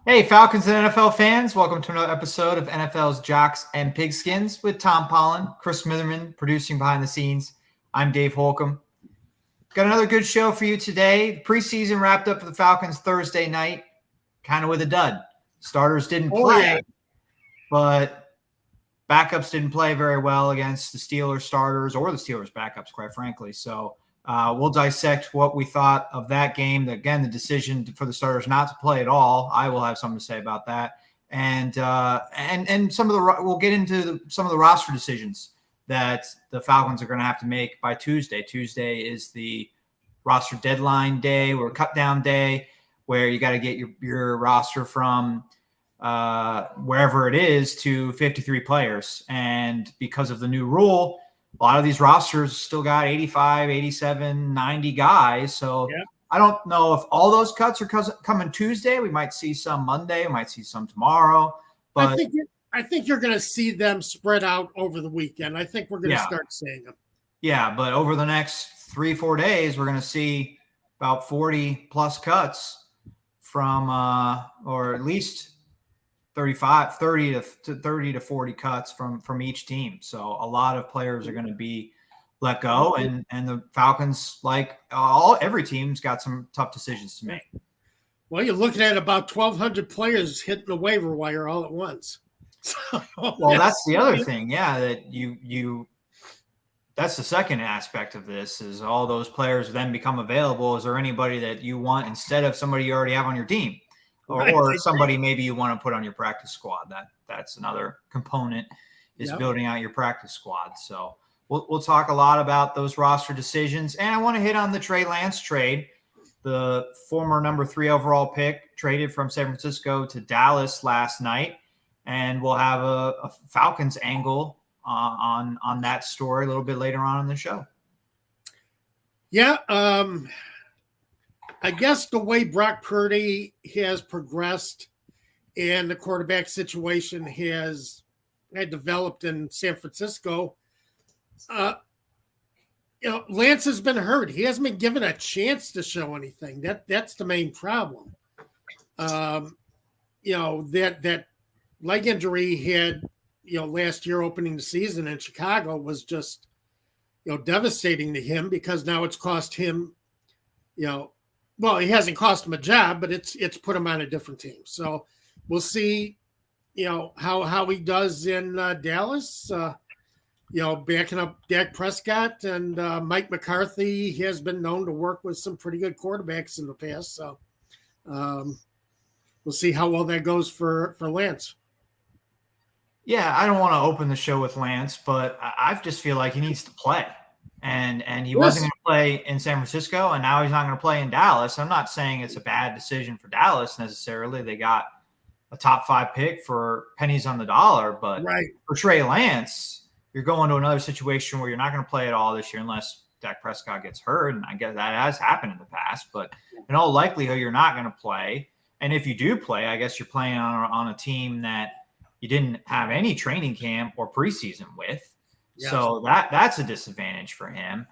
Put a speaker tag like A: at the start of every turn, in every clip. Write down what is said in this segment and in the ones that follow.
A: Hey, Falcons and NFL fans, welcome to another episode of NFL's Jocks and Pigskins with Tom Pollen, Chris Smitherman producing behind the scenes. I'm Dave Holcomb. Got another good show for you today. The preseason wrapped up for the Falcons Thursday night, kind of with a dud. Starters didn't play, but backups didn't play very well against the Steelers starters or the Steelers backups, quite frankly. So we'll dissect what we thought of that game. Again, the decision for the starters not to play at all. I will have something to say about that, and some of the we'll get into some of the roster decisions that the Falcons are going to have to make by Tuesday. Tuesday is the roster deadline day or cut down day, where you got to get your roster from wherever it is to 53 players, and because of the new rule, a lot of these rosters still got 85, 87, 90 guys. So yeah. I don't know if all those cuts are coming Tuesday. We might see some Monday. We might see some tomorrow. But
B: I think you're going to see them spread out over the weekend. I think we're going to start seeing them.
A: Yeah, but over the next 3-4 days, we're going to see about 40 plus cuts from or at least 30 to 40 cuts from each team. So a lot of players are going to be let go, and the Falcons, like every team's got some tough decisions to make.
B: Well, you're looking at about 1,200 players hitting the waiver wire all at once.
A: Well, that's the other thing. Yeah, that you that's the second aspect of this, is all those players then become available. Is there anybody that you want instead of somebody you already have on your team? Or somebody maybe you want to put on your practice squad. That's another component, is building out your practice squad. So we'll talk a lot about those roster decisions. And I want to hit on the Trey Lance trade. The former number 3 overall pick traded from San Francisco to Dallas last night. And we'll have a Falcons angle on that story a little bit later on in the show.
B: Yeah, I guess the way Brock Purdy has progressed and the quarterback situation has developed in San Francisco, Lance has been hurt. He hasn't been given a chance to show anything. That's the main problem. That leg injury he had, last year opening the season in Chicago was just, devastating to him, because now it's cost him, well, it hasn't cost him a job, but it's put him on a different team. So we'll see, how he does in Dallas. Backing up Dak Prescott, and Mike McCarthy has been known to work with some pretty good quarterbacks in the past. So we'll see how well that goes for Lance.
A: Yeah, I don't want to open the show with Lance, but I just feel like he needs to play. And he wasn't going to play in San Francisco, and now he's not going to play in Dallas. I'm not saying it's a bad decision for Dallas necessarily. They got a top 5 pick for pennies on the dollar, but for Trey Lance, you're going to another situation where you're not going to play at all this year unless Dak Prescott gets hurt, and I guess that has happened in the past. But in all likelihood, you're not going to play. And if you do play, I guess you're playing on a team that you didn't have any training camp or preseason with. Yes. So that's a disadvantage for him.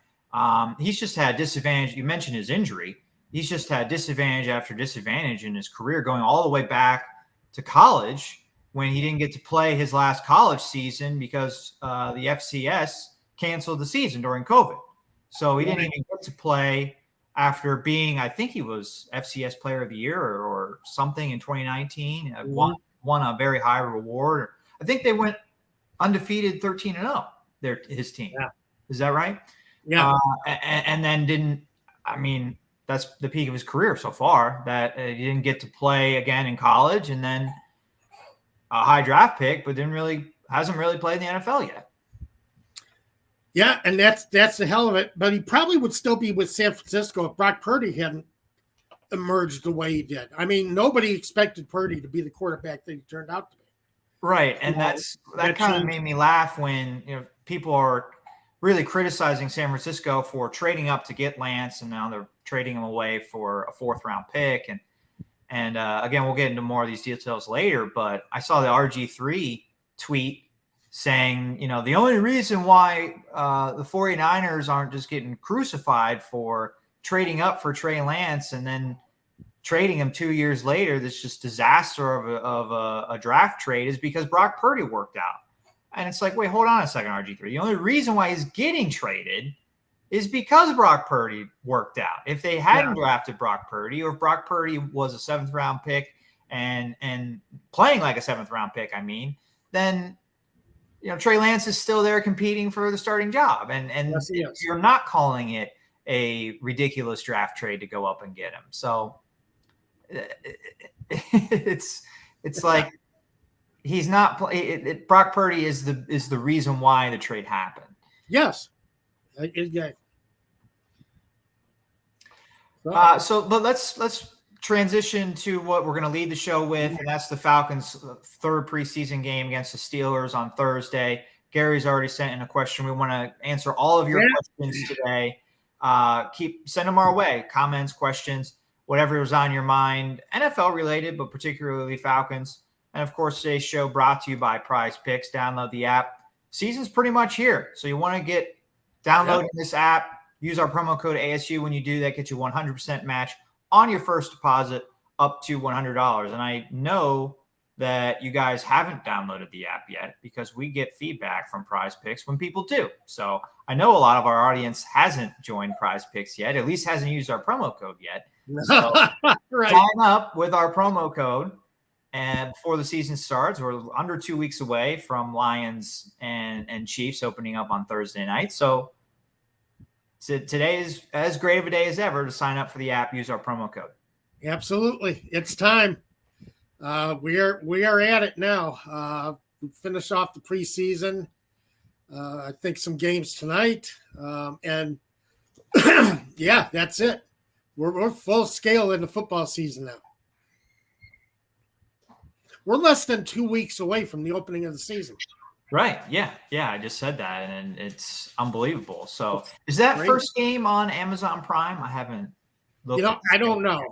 A: He's just had disadvantage. You mentioned his injury. He's just had disadvantage after disadvantage in his career, going all the way back to college, when he didn't get to play his last college season because the FCS canceled the season during COVID. So he didn't even get to play after being, I think he was FCS Player of the Year or something in 2019. Won a very high reward. I think they went undefeated 13-0. His team. Yeah. Is that right?
B: Yeah.
A: And then didn't, I mean, that's the peak of his career so far, that he didn't get to play again in college, and then a high draft pick, but hasn't really played in the NFL yet.
B: Yeah, and that's the hell of it. But he probably would still be with San Francisco if Brock Purdy hadn't emerged the way he did. I mean, nobody expected Purdy to be the quarterback that he turned out to be.
A: Right, and that kind of made me laugh when people are really criticizing San Francisco for trading up to get Lance, and now they're trading him away for a 4th round pick. And again, we'll get into more of these details later. But I saw the RG3 tweet saying, the only reason why the 49ers aren't just getting crucified for trading up for Trey Lance and then trading him 2 years later, this just disaster of a draft trade, is because Brock Purdy worked out. And it's like, wait, hold on a second, RG3. The only reason why he's getting traded is because Brock Purdy worked out. If they hadn't drafted Brock Purdy, or if Brock Purdy was a 7th round pick and playing like a 7th round pick, then Trey Lance is still there competing for the starting job. And yes, you're not calling it a ridiculous draft trade to go up and get him. So it's like he's not Brock Purdy is the reason why the trade happened.
B: Yes. Exactly.
A: But let's transition to what we're going to lead the show with, and that's the Falcons' 3rd preseason game against the Steelers on Thursday. Gary's already sent in a question. We want to answer all of your questions today. Send them our way. Comments, questions, whatever is on your mind, NFL related, but particularly Falcons. And of course, today's show brought to you by Prize Picks. Download the app. Season's pretty much here, so you want to get downloading this app. Use our promo code ASU when you do that. Get you 100% match on your first deposit up to $100. And I know that you guys haven't downloaded the app yet because we get feedback from Prize Picks when people do. So I know a lot of our audience hasn't joined Prize Picks yet, at least hasn't used our promo code yet. So sign up with our promo code, and before the season starts, we're under 2 weeks away from Lions and Chiefs opening up on Thursday night. So today is as great of a day as ever to sign up for the app. Use our promo code.
B: Absolutely. It's time. We are at it now. We finish off the preseason. I think some games tonight. And yeah, that's it. We're full scale in the football season now. We're less than 2 weeks away from the opening of the season.
A: Right. Yeah. I just said that, and it's unbelievable. So is that first game on Amazon Prime? I haven't looked.
B: I don't know.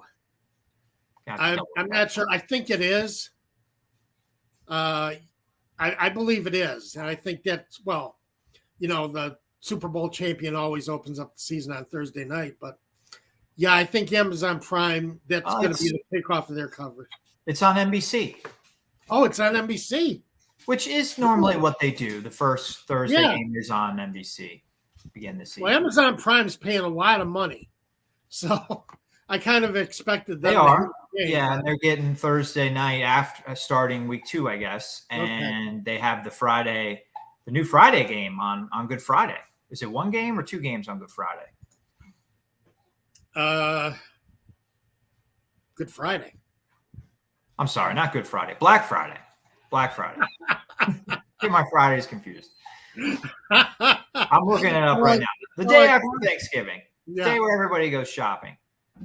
B: I'm not sure. I think it is. I believe it is. And I think that's, the Super Bowl champion always opens up the season on Thursday night. But yeah, I think Amazon Prime, that's going to be the kickoff of their coverage.
A: It's on NBC.
B: Oh, it's on NBC.
A: Which is normally what they do. The first Thursday game is on NBC. Begin the season.
B: Well, Amazon Prime's paying a lot of money, so I kind of expected that.
A: They are, and they're getting Thursday night after starting week 2, I guess, and they have the new Friday game on Good Friday. Is it 1 game or 2 games on Good Friday?
B: Good Friday.
A: I'm sorry, not Good Friday. Black Friday. Get my Fridays confused. I'm looking it up right now. The day after Thanksgiving. The day where everybody goes shopping.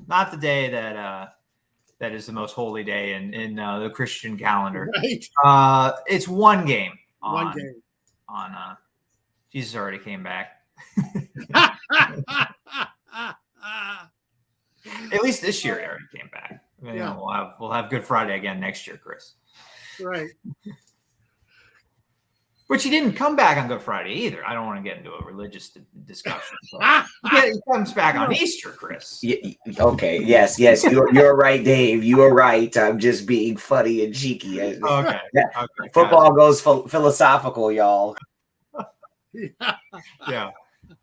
A: Not the day that is the most holy day in the Christian calendar.
B: Right.
A: It's 1 game.
B: One game.
A: On Jesus already came back. At least this year, he already came back. We'll have Good Friday again next year, Chris.
B: Right.
A: Which he didn't come back on Good Friday either. I don't want to get into a religious discussion. He comes back on Easter, Chris.
C: Yeah, okay. Yes. You're right, Dave. You are right. I'm just being funny and cheeky.
A: Okay.
C: Football goes philosophical, y'all.
A: Yeah.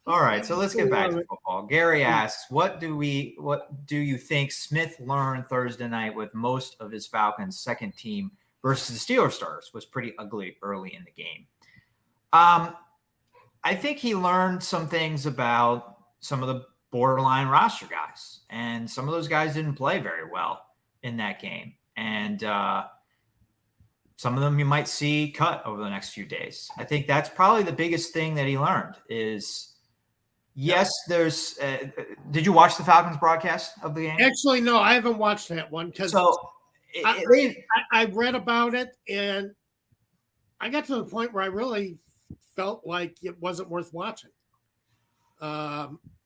A: All right. So let's get back to football. Gary asks, what do you think Smith learned Thursday night with most of his Falcons' second team versus the Steelers starters? Was pretty ugly early in the game. I think he learned some things about some of the borderline roster guys, and some of those guys didn't play very well in that game. And some of them you might see cut over the next few days. I think that's probably the biggest thing that he learned is, yes, there's did you watch the Falcons broadcast of the game?
B: Actually, no, I haven't watched that one because I read about it, and I got to the point where I really felt like it wasn't worth watching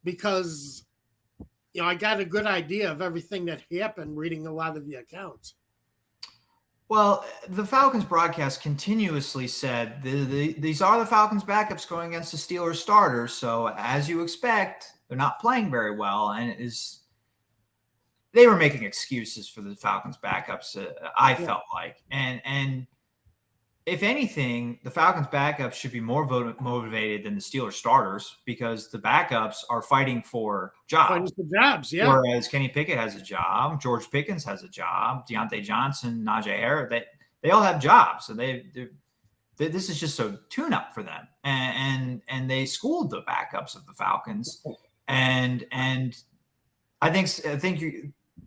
B: because, I got a good idea of everything that happened reading a lot of the accounts.
A: Well, the Falcons broadcast continuously said these are the Falcons backups going against the Steelers starters. So as you expect, they're not playing very well. And they were making excuses for the Falcons backups. I felt like, and if anything, the Falcons backups should be more motivated than the Steelers starters because the backups are fighting for jobs.
B: Fighting for jobs, yeah.
A: Whereas Kenny Pickett has a job, George Pickens has a job, Deontay Johnson, Najee Harris, they all have jobs. So this is just a tune-up for them, and they schooled the backups of the Falcons, and I think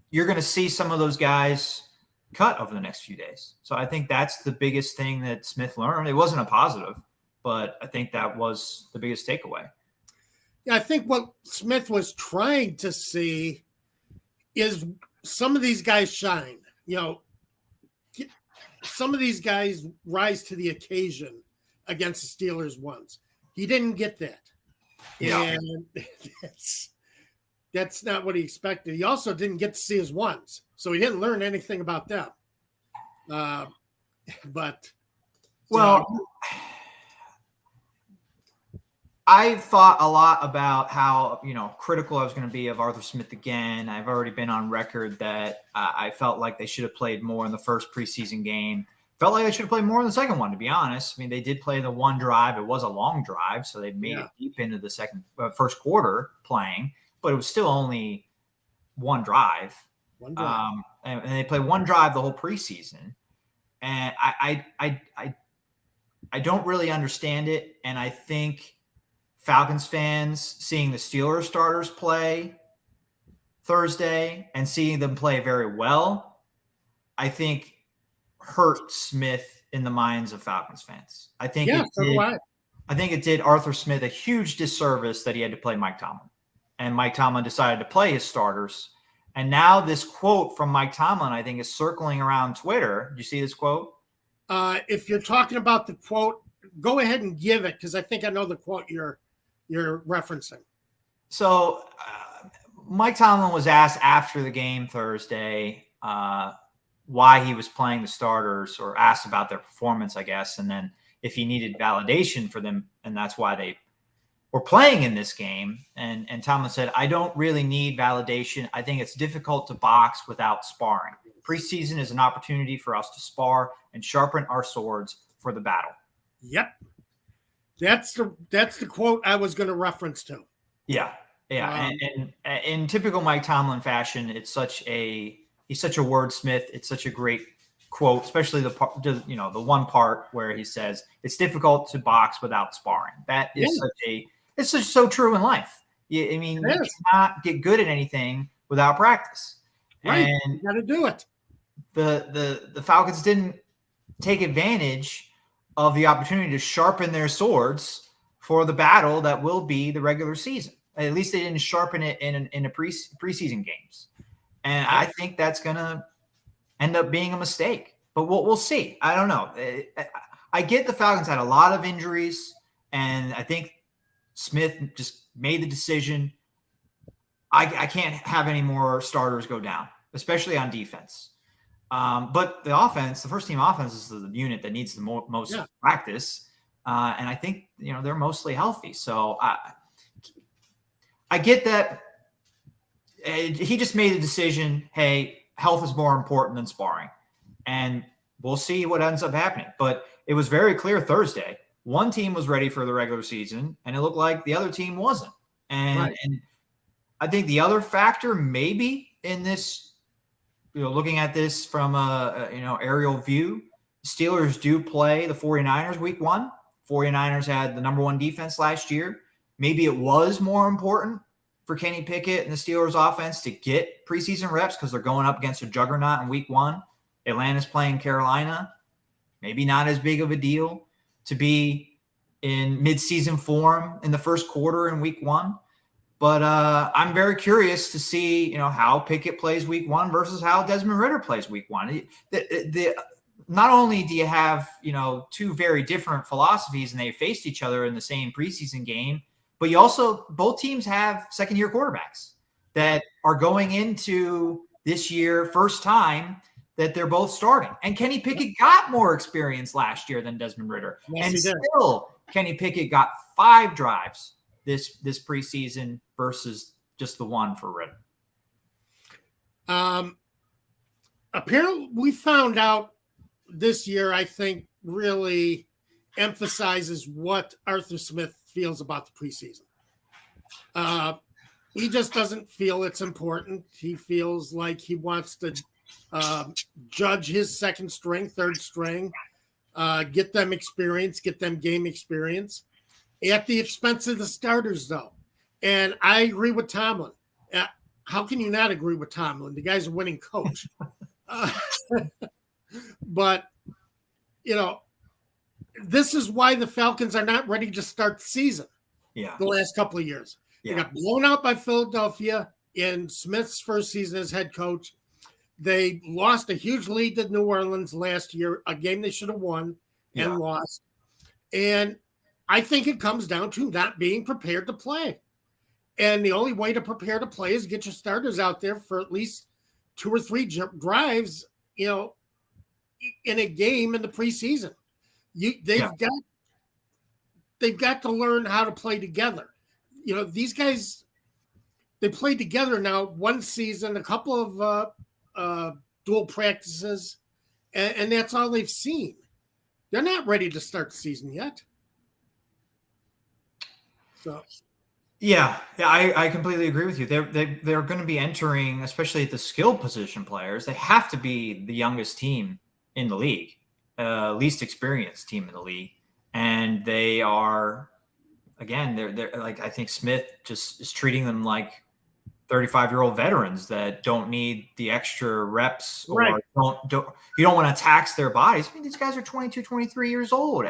A: you're going to see some of those guys cut over the next few days. So I think that's the biggest thing that Smith learned. It wasn't a positive, but I think that was the biggest takeaway.
B: Yeah, I think what Smith was trying to see is some of these guys shine. Some of these guys rise to the occasion against the Steelers once. He didn't get that.
A: Yeah.
B: And that's not what he expected. He also didn't get to see his ones, so he didn't learn anything about them.
A: I thought a lot about how, critical I was going to be of Arthur Smith again. I've already been on record that I felt like they should have played more in the first preseason game. Felt like they should have played more in the second one, to be honest. I mean, they did play the one drive. It was a long drive, so they made it deep into the first quarter playing, but it was still only one drive. And they played one drive the whole preseason. And I don't really understand it. And I think Falcons fans seeing the Steelers starters play Thursday and seeing them play very well, I think hurt Smith in the minds of Falcons fans. I think it did Arthur Smith a huge disservice that he had to play Mike Tomlin. And Mike Tomlin decided to play his starters. And now this quote from Mike Tomlin, I think, is circling around Twitter. Did you see this quote?
B: If you're talking about the quote, go ahead and give it, because I think I know the quote you're referencing.
A: So Mike Tomlin was asked after the game Thursday why he was playing the starters, or asked about their performance, I guess, and then if he needed validation for them, and that's why they were playing in this game. And Tomlin said, "I don't really need validation. I think it's difficult to box without sparring. Preseason is an opportunity for us to spar and sharpen our swords for the battle."
B: Yep. That's the quote I was going to reference to.
A: Yeah. And in typical Mike Tomlin fashion, he's such a wordsmith. It's such a great quote, especially the one part where he says it's difficult to box without sparring. That is it's just so true in life. You cannot get good at anything without practice.
B: Right.
A: And
B: you got to do it.
A: The Falcons didn't take advantage of the opportunity to sharpen their swords for the battle that will be the regular season. At least they didn't sharpen it in a preseason games. And I think that's going to end up being a mistake. But we'll see. I don't know. I get the Falcons had a lot of injuries, and I think Smith just made the decision. I can't have any more starters go down, especially on defense. But the offense, the first team offense, is the unit that needs the most practice. And I think, they're mostly healthy. So I get that. He just made a decision. Hey, health is more important than sparring. And we'll see what ends up happening. But it was very clear Thursday. One team was ready for the regular season, and it looked like the other team wasn't. And I think the other factor maybe in this, looking at this from a aerial view, Steelers do play the 49ers week 1. 49ers had the number 1 defense last year. Maybe it was more important for Kenny Pickett and the Steelers offense to get preseason reps because they're going up against a juggernaut in week 1. Atlanta's playing Carolina. Maybe not as big of a deal to be in midseason form in the first quarter in week 1. But I'm very curious to see, how Pickett plays week 1 versus how Desmond Ridder plays week 1. Not only do you have, two very different philosophies and they faced each other in the same preseason game, but you also, both teams have second-year quarterbacks that are going into this year first time that they're both starting. And Kenny Pickett got more experience last year than Desmond Ridder.
B: Yes,
A: and still, Kenny Pickett got 5 drives this preseason versus just the one for Ridder.
B: Apparently, we found out this year, I think, really emphasizes what Arthur Smith feels about the preseason. He just doesn't feel it's important. He feels like he wants to judge his second string, third string, get them experience, get them game experience at the expense of the starters, though. And I agree with Tomlin. How can you not agree with Tomlin? The guy's a winning coach. But, this is why the Falcons are not ready to start the season.
A: Yeah.
B: The last couple of years.
A: Yeah.
B: They got blown out by Philadelphia in Smith's first season as head coach. They lost a huge lead to New Orleans last year, a game they should have won and lost. And I think it comes down to not being prepared to play. And the only way to prepare to play is get your starters out there for at least 2 or 3 drives, in a game in the preseason. They've got to learn how to play together. These guys, they played together now one season, a couple of dual practices, and that's all they've seen. They're not ready to start the season yet. So,
A: yeah, I completely agree with you. They're going to be entering, especially at the skill position players. They have to be the youngest team in the league, least experienced team in the league, and they are. Again, they're like, I think Smith just is treating them like 35-year-old veterans that don't need the extra reps or
B: right.
A: You don't want to tax their bodies. I mean, these guys are 22, 23 years old.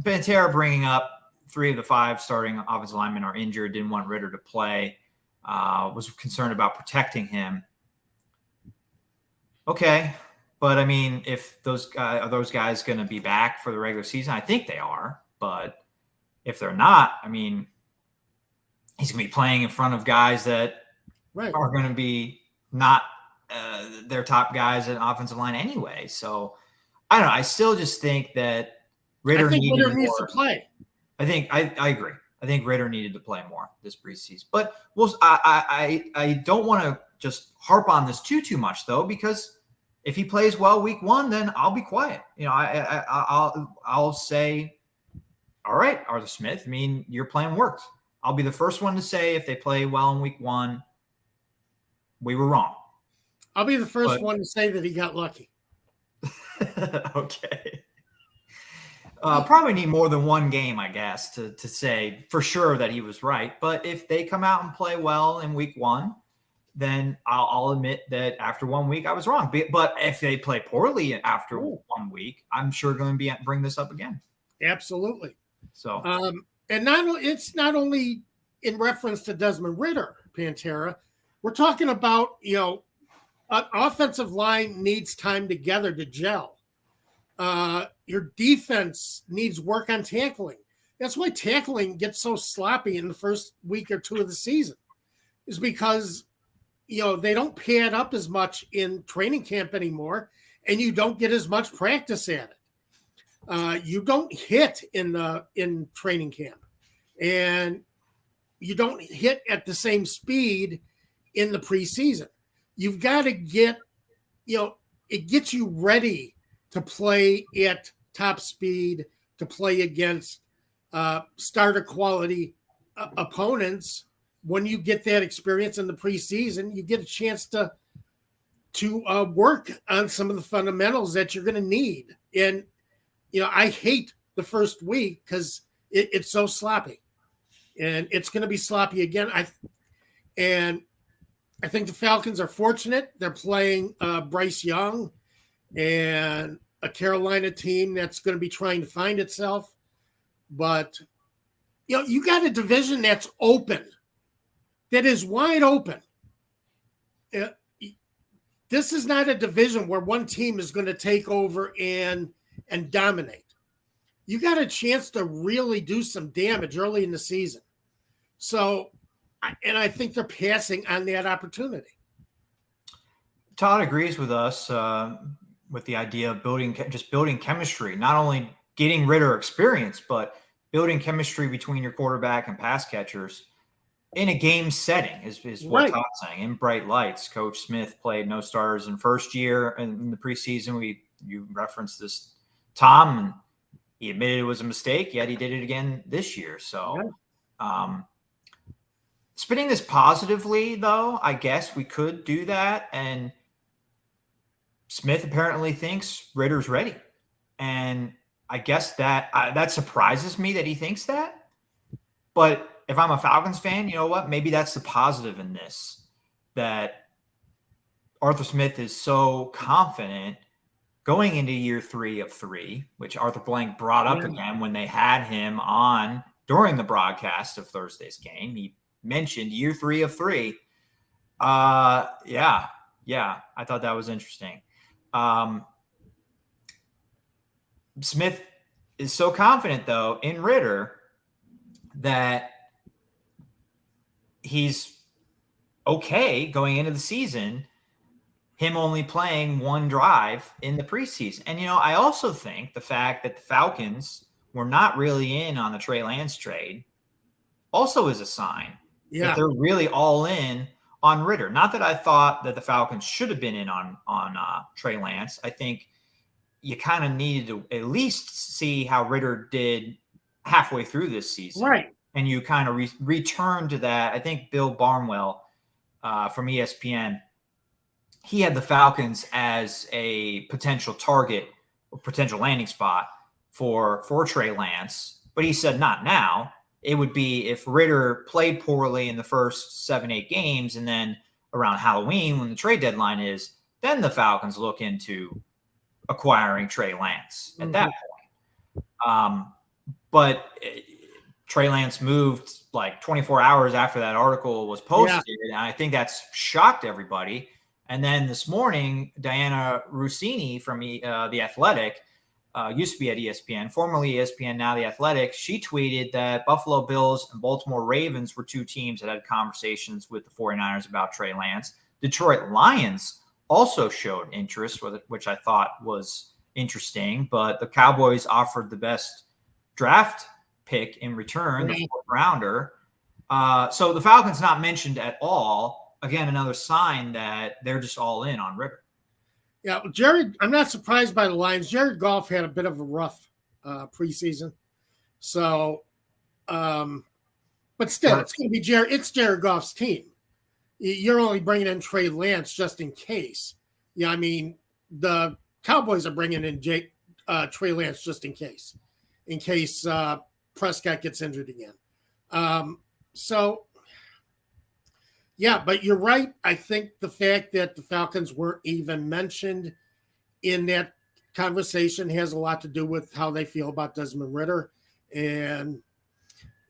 A: Pantera bringing up 3 of the 5 starting offensive linemen are injured, didn't want Ridder to play, was concerned about protecting him. Okay. But I mean, if those guys going to be back for the regular season? I think they are, but if they're not, I mean, he's going to be playing in front of guys that are going to be not their top guys in offensive line anyway. So I don't know. I still just think that Ridder needs
B: to play.
A: I agree. I think Ridder needed to play more this preseason. But I don't want to just harp on this too much though, because if he plays well week 1, then I'll be quiet. I'll say, all right, Arthur Smith, I mean, your plan worked. I'll be the first one to say if they play well in week 1, we were wrong.
B: I'll be the first one to say that he got lucky.
A: Okay. Probably need more than one game, I guess, to say for sure that he was right. But if they come out and play well in week 1, then I'll admit that after 1 week I was wrong. But if they play poorly after 1 week, I'm sure going to bring this up again.
B: Absolutely.
A: So,
B: and it's not only in reference to Desmond Ridder, Pantera. We're talking about, an offensive line needs time together to gel. Your defense needs work on tackling. That's why tackling gets so sloppy in the first week or 2 of the season, is because, they don't pad up as much in training camp anymore, and you don't get as much practice at it. You don't hit in training camp, and you don't hit at the same speed in the preseason. You've got to get, it gets you ready to play at top speed, to play against starter quality opponents. When you get that experience in the preseason, you get a chance to work on some of the fundamentals that you're going to need. And I hate the first week because it's so sloppy, and it's going to be sloppy again. I think the Falcons are fortunate. They're playing Bryce Young and a Carolina team that's going to be trying to find itself. But, you got a division that's open, that is wide open. This is not a division where one team is going to take over and dominate. You got a chance to really do some damage early in the season. So, I think they're passing on that opportunity.
A: Todd agrees with us with the idea of building chemistry, not only getting Ridder experience, but building chemistry between your quarterback and pass catchers. in a game setting is what
B: Right.
A: Todd's saying. In bright lights, Coach Smith played no starters in first year in the preseason. You referenced this, Tom, and he admitted it was a mistake, yet he did it again this year. So, spinning this positively, though, I guess we could do that. And Smith apparently thinks Ridder's ready, and I guess that surprises me that he thinks that. But if I'm a Falcons fan, you know what? Maybe that's the positive in this, that Arthur Smith is so confident going into year 3 of 3, which Arthur Blank brought up again when they had him on during the broadcast of Thursday's game. He mentioned year 3 of 3. Yeah, I thought that was interesting. Smith is so confident, though, in Ridder that he's okay going into the season, him only playing one drive in the preseason. And, I also think the fact that the Falcons were not really in on the Trey Lance trade also is a sign that they're really all in on Ridder. Not that I thought that the Falcons should have been in on Trey Lance. I think you kind of needed to at least see how Ridder did halfway through this season.
B: Right.
A: And you kind of return to that. I think Bill Barnwell from ESPN, he had the Falcons as a potential target or potential landing spot for Trey Lance. But he said not now. It would be if Ridder played poorly in the first 7-8 games, and then around Halloween when the trade deadline is, then the Falcons look into acquiring Trey Lance at that point. But Trey Lance moved like 24 hours after that article was posted, and I think that's shocked everybody. And then this morning, Diana Rossini from The Athletic, used to be at ESPN, formerly ESPN, now The Athletic, she tweeted that Buffalo Bills and Baltimore Ravens were two teams that had conversations with the 49ers about Trey Lance. Detroit Lions also showed interest, which I thought was interesting, but the Cowboys offered the best draft pick in return, the 4th rounder. So the Falcons not mentioned at all. Again, another sign that they're just all in on Ridder.
B: Yeah, I'm not surprised by the Lions. Jared Goff had a bit of a rough preseason. So, but still, it's going to be Jared Goff's team. You're only bringing in Trey Lance just in case. Yeah, I mean, the Cowboys are bringing in Trey Lance just in case Prescott gets injured again. So, yeah, but you're right. I think the fact that the Falcons weren't even mentioned in that conversation has a lot to do with how they feel about Desmond Ridder. And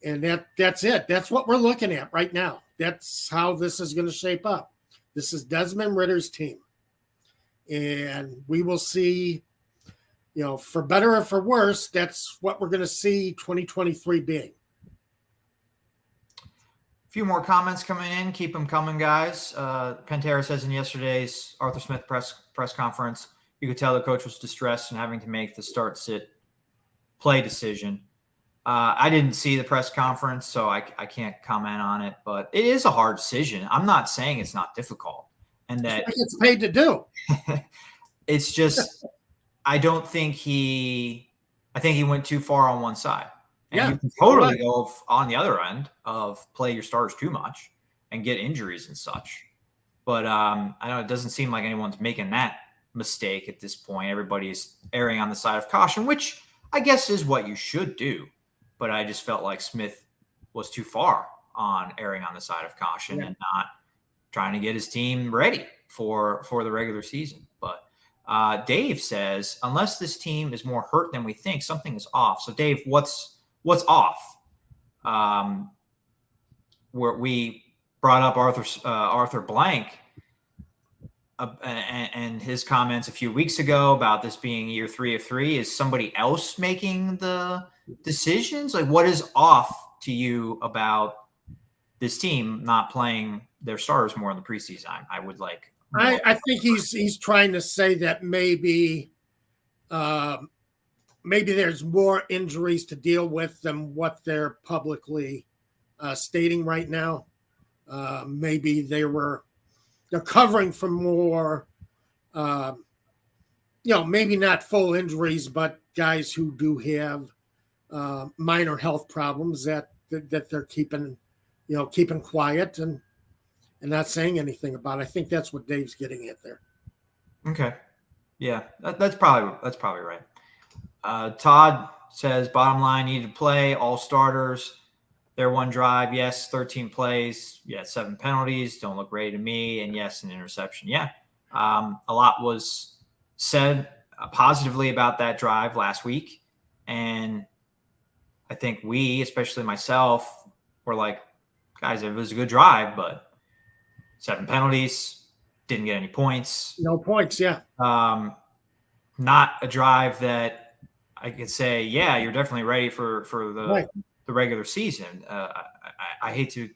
B: that's it. That's what we're looking at right now. That's how this is going to shape up. This is Desmond Ridder's team. And we will see, for better or for worse, that's what we're going to see 2023 being.
A: A few more comments coming in. Keep them coming, guys. Pantera says in yesterday's Arthur Smith press conference, you could tell the coach was distressed and having to make the start, sit, play decision. I didn't see the press conference, so I can't comment on it, but it is a hard decision. I'm not saying it's not difficult. And that
B: it's paid to do.
A: It's just, I think he went too far on one side. And you can totally go on the other end of play your stars too much and get injuries and such. But I know it doesn't seem like anyone's making that mistake at this point. Everybody's erring on the side of caution, which I guess is what you should do. But I just felt like Smith was too far on erring on the side of caution and not trying to get his team ready for the regular season. But Dave says, unless this team is more hurt than we think, something is off. So Dave, what's off? Where we brought up Arthur Blank and his comments a few weeks ago about this being year 3 of 3. Is somebody else making the decisions? Like, what is off to you about this team not playing their stars more in the preseason? I would like.
B: I think he's trying to say that maybe there's more injuries to deal with than what they're publicly stating right now. Maybe they're covering for more, maybe not full injuries, but guys who do have minor health problems that they're keeping quiet and not saying anything about. I think that's what Dave's getting at there.
A: Okay. Yeah, that's probably right. Todd says, bottom line, needed to play all starters. Their one drive, yes. 13 plays, yes. 7 penalties, don't look ready to me, and yes, an interception. Yeah, a lot was said positively about that drive last week, and I think we, especially myself, were like, guys, it was a good drive, but 7 penalties, didn't get any points.
B: No points, yeah.
A: Not a drive that I could say, yeah, you're definitely ready for the regular season. I hate to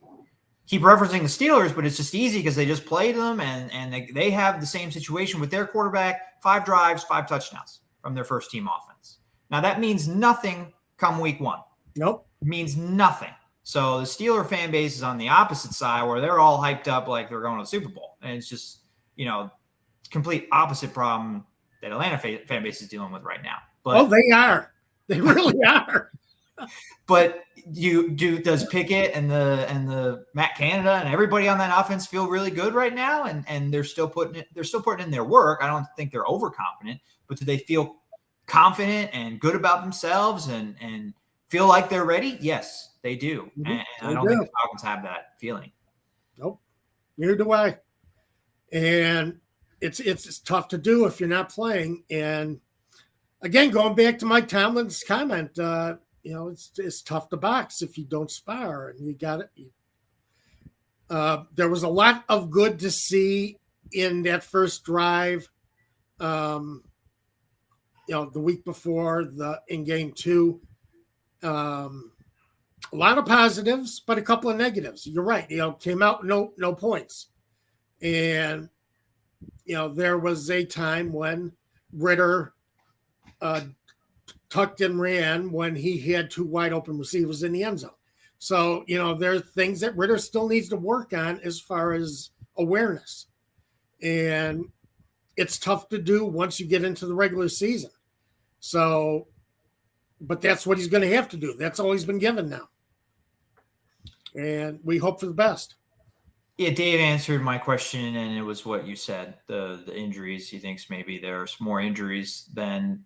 A: keep referencing the Steelers, but it's just easy because they just played them, and they have the same situation with their quarterback, 5 drives, 5 touchdowns from their first team offense. Now, that means nothing come week 1.
B: Nope.
A: It means nothing. So the Steeler fan base is on the opposite side where they're all hyped up like they're going to the Super Bowl. And it's just, complete opposite problem that Atlanta fan base is dealing with right now. But,
B: they are. They really are.
A: But does Pickett and the Matt Canada and everybody on that offense feel really good right now? And they're still putting in their work. I don't think they're overconfident, but do they feel confident and good about themselves and feel like they're ready? Yes, they do. Mm-hmm. And I don't think the Falcons have that feeling.
B: Nope. Neither do I. And it's tough to do if you're not playing. And again, going back to Mike Tomlin's comment, it's tough to box if you don't spar, and you got it. There was a lot of good to see in that first drive. The week before in game 2, a lot of positives, but a couple of negatives. You're right. Came out no points, and there was a time when Ridder tucked and ran when he had 2 wide open receivers in the end zone. So, there are things that Ridder still needs to work on as far as awareness. And it's tough to do once you get into the regular season. So, but that's what he's going to have to do. That's all he's been given now. And we hope for the best.
A: Yeah, Dave answered my question, and it was what you said. The injuries, he thinks maybe there's more injuries than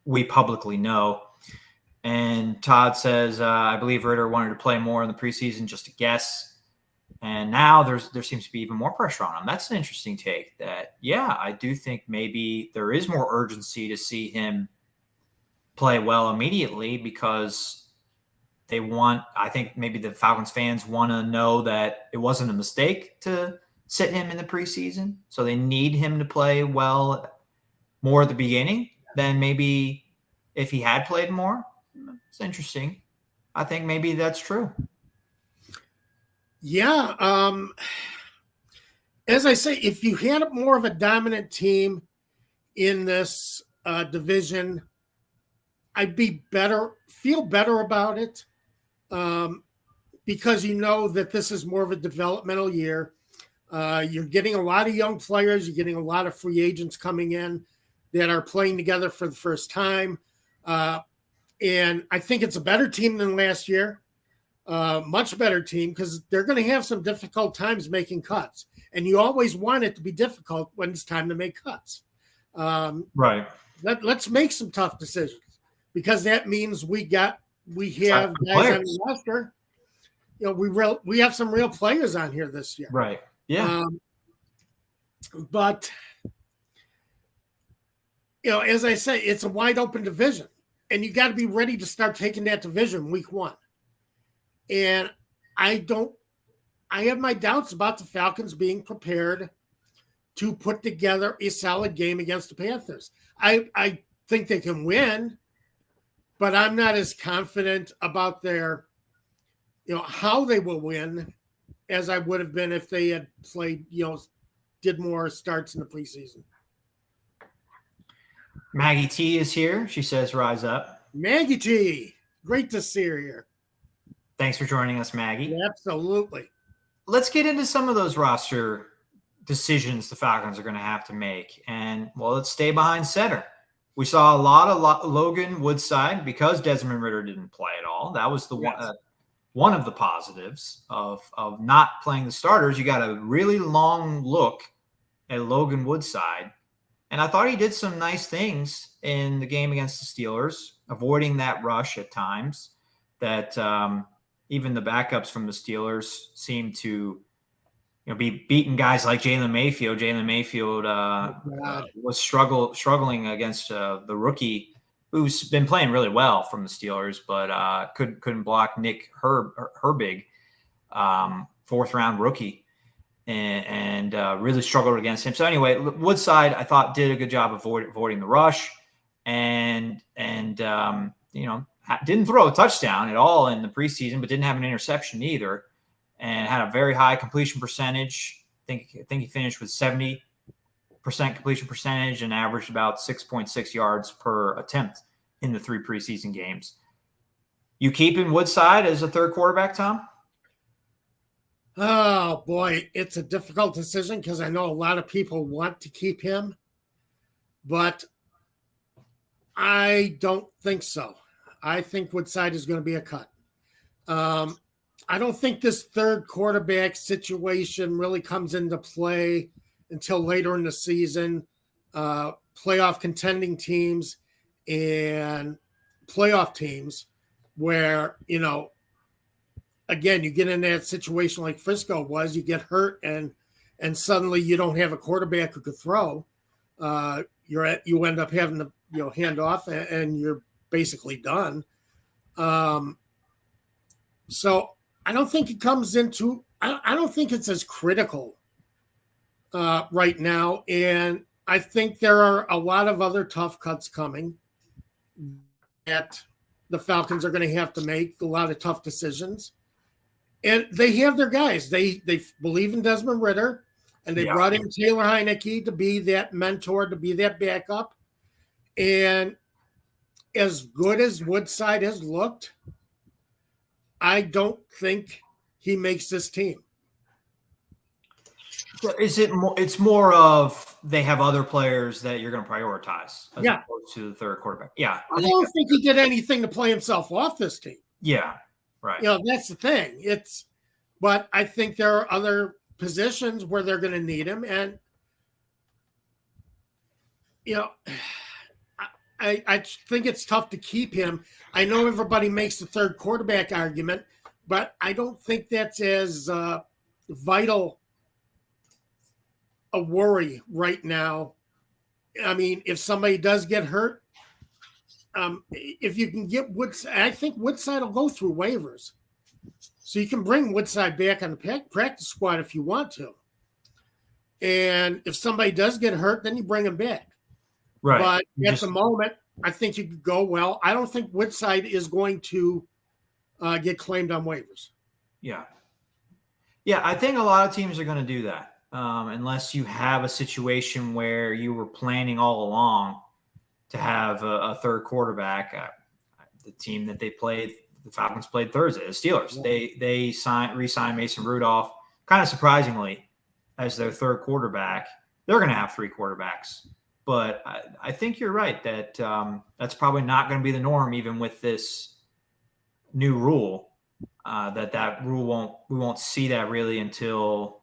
A: we publicly know. And Todd says, I believe Ridder wanted to play more in the preseason, just a guess. And now there seems to be even more pressure on him. That's an interesting take that, yeah, I do think maybe there is more urgency to see him play well immediately because I think maybe the Falcons fans want to know that it wasn't a mistake to sit him in the preseason. So they need him to play well more at the beginning than maybe if he had played more. It's interesting. I think maybe that's true.
B: Yeah. As I say, if you had more of a dominant team in this division, I'd feel better about it. Because that this is more of a developmental year. You're getting a lot of young players. You're getting a lot of free agents coming in that are playing together for the first time. And I think it's a better team than last year. Much better team because they're going to have some difficult times making cuts. And you always want it to be difficult when it's time to make cuts.
A: Right.
B: Let's make some tough decisions because that means we have guys on the roster. We have some real players on here this year.
A: Right. Yeah.
B: But as I say, it's a wide open division, and you got to be ready to start taking that division week 1. And I have my doubts about the Falcons being prepared to put together a solid game against the Panthers. I think they can win, but I'm not as confident about their, how they will win as I would have been if they had played, did more starts in the preseason.
A: Maggie T is here. She says, rise up.
B: Maggie T. Great to see her here.
A: Thanks for joining us, Maggie.
B: Absolutely.
A: let's get into some of those roster decisions the Falcons are going to have to make. And, well, let's stay behind center. We saw a lot of Logan Woodside because Desmond Ridder didn't play at all. That was the one of the positives of not playing the starters. You got a really long look at Logan Woodside. And I thought he did some nice things in the game against the Steelers, avoiding that rush at times that even the backups from the Steelers seemed to be beating guys like Jalen Mayfield. Jalen Mayfield was struggling against the rookie who's been playing really well from the Steelers, but couldn't block Nick Herbig, fourth round rookie, and really struggled against him. So anyway, Woodside I thought did a good job of avoiding the rush, and didn't throw a touchdown at all in the preseason, but didn't have an interception either. And had a very high completion percentage. I think he finished with 70% completion percentage and averaged about 6.6 yards per attempt in the 3 preseason games. You keeping Woodside as a third quarterback, Tom?
B: Oh, boy, it's a difficult decision because I know a lot of people want to keep him, but I don't think so. I think Woodside is going to be a cut. I don't think this third quarterback situation really comes into play until later in the season. Playoff contending teams and playoff teams where, again, you get in that situation like Frisco was, you get hurt and suddenly you don't have a quarterback who could throw. You end up having to, hand off and you're basically done. So I don't think it comes into – I don't think it's as critical right now. And I think there are a lot of other tough cuts coming that the Falcons are going to have to make, a lot of tough decisions. And they have their guys. They believe in Desmond Ridder, and they brought in Taylor Heineke to be that mentor, to be that backup. And as good as Woodside has looked, I don't think he makes this team.
A: So it's more of they have other players that you're going to prioritize as opposed to the third quarterback. Yeah.
B: I don't think he did anything to play himself off this team.
A: Yeah. Right.
B: That's the thing. But I think there are other positions where they're going to need him. And, I think it's tough to keep him. I know everybody makes the third quarterback argument, but I don't think that's as vital a worry right now. I mean, if somebody does get hurt, if you can get Woodside, I think Woodside will go through waivers. So you can bring Woodside back on the practice squad if you want to. And if somebody does get hurt, then you bring him back.
A: Right.
B: But at the moment, I think you could go well. I don't think Woodside is going to get claimed on waivers.
A: Yeah. Yeah, I think a lot of teams are going to do that unless you have a situation where you were planning all along to have a third quarterback. The team that they played, the Falcons played Thursday, the Steelers. Yeah. They re-signed Mason Rudolph, kind of surprisingly, as their third quarterback. They're going to have 3 quarterbacks. But I think you're right that that's probably not going to be the norm, even with this new rule. That rule we won't see that really until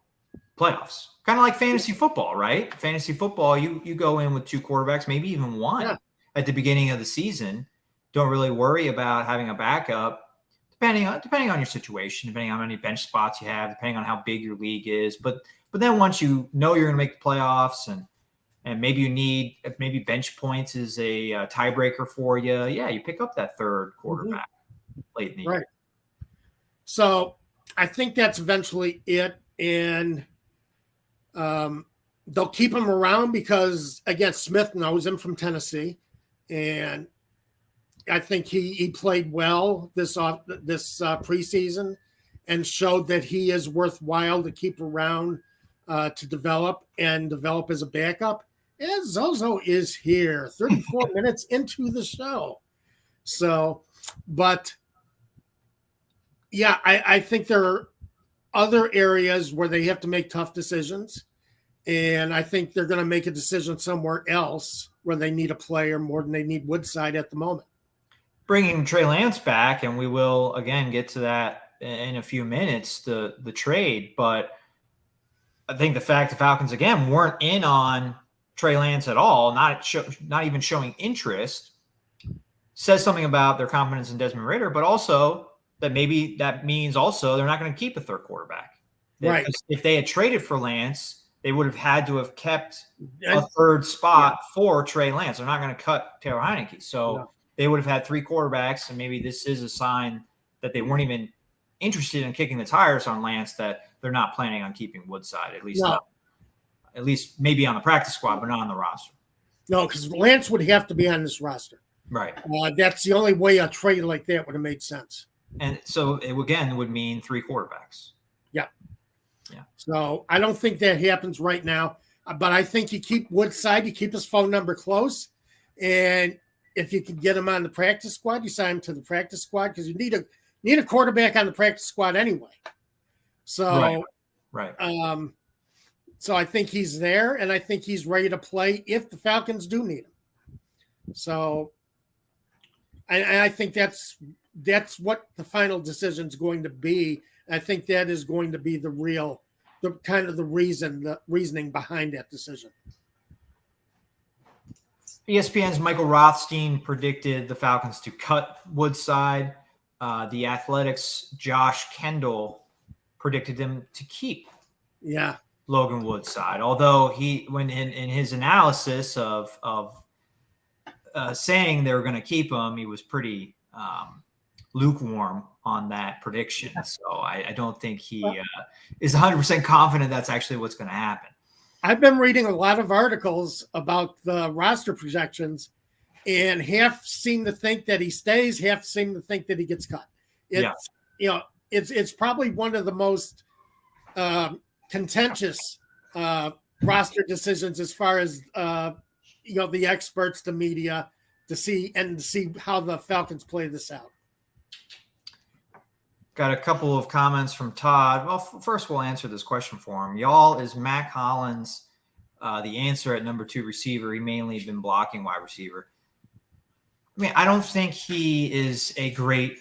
A: playoffs. Kind of like fantasy football, right? Fantasy football, you go in with 2 quarterbacks, maybe even 1 at the beginning of the season. Don't really worry about having a backup, depending on your situation, depending on how many bench spots you have, depending on how big your league is. But then once you know you're going to make the playoffs and maybe you need bench points is a tiebreaker for you. Yeah, you pick up that third quarterback late in the year.
B: So I think that's eventually it. And they'll keep him around because, again, Smith knows him from Tennessee. And I think he played well this preseason and showed that he is worthwhile to keep around to develop as a backup. And Zozo is here 34 minutes into the show. So, but yeah, I think there are other areas where they have to make tough decisions. And I think they're going to make a decision somewhere else where they need a player more than they need Woodside at the moment.
A: Bringing Trey Lance back, and we will again get to that in a few minutes, the trade. But I think the fact the Falcons again weren't in on Trey Lance at all, not even showing interest, says something about their confidence in Desmond Ridder, but also that maybe that means also they're not going to keep a third quarterback.
B: Right.
A: If they had traded for Lance, they would have had to have kept a third spot for Trey Lance. They're not going to cut Taylor Heineke. So they would have had 3 quarterbacks, and maybe this is a sign that they weren't even interested in kicking the tires on Lance, that they're not planning on keeping Woodside, at least maybe on the practice squad, but not on the roster.
B: No, because Lance would have to be on this roster.
A: Right.
B: That's the only way a trade like that would have made sense.
A: And so it again would mean 3 quarterbacks. Yeah.
B: So I don't think that happens right now, but I think you keep Woodside, you keep his phone number close, and if you can get him on the practice squad, you sign him to the practice squad because you need a quarterback on the practice squad anyway. So,
A: right.
B: So I think he's there, and I think he's ready to play if the Falcons do need him. So, I think that's what the final decision is going to be. I think that is going to be the reasoning behind that decision.
A: ESPN's Michael Rothstein predicted the Falcons to cut Woodside. The Athletics' Josh Kendall predicted them to keep Logan Woodside. Although when in his analysis of saying they were going to keep him, he was pretty lukewarm on that prediction. So I don't think he is 100% confident that's actually what's going to happen.
B: I've been reading a lot of articles about the roster projections, and half seem to think that he stays, half seem to think that he gets cut. It's probably one of the most contentious roster decisions as far as the experts, the media, to see how the Falcons play this out.
A: Got a couple of comments from Todd. Well, first we'll answer this question for him. Y'all, is Mac Hollins the answer at number 2 receiver? He mainly been blocking wide receiver. I mean, I don't think he is a great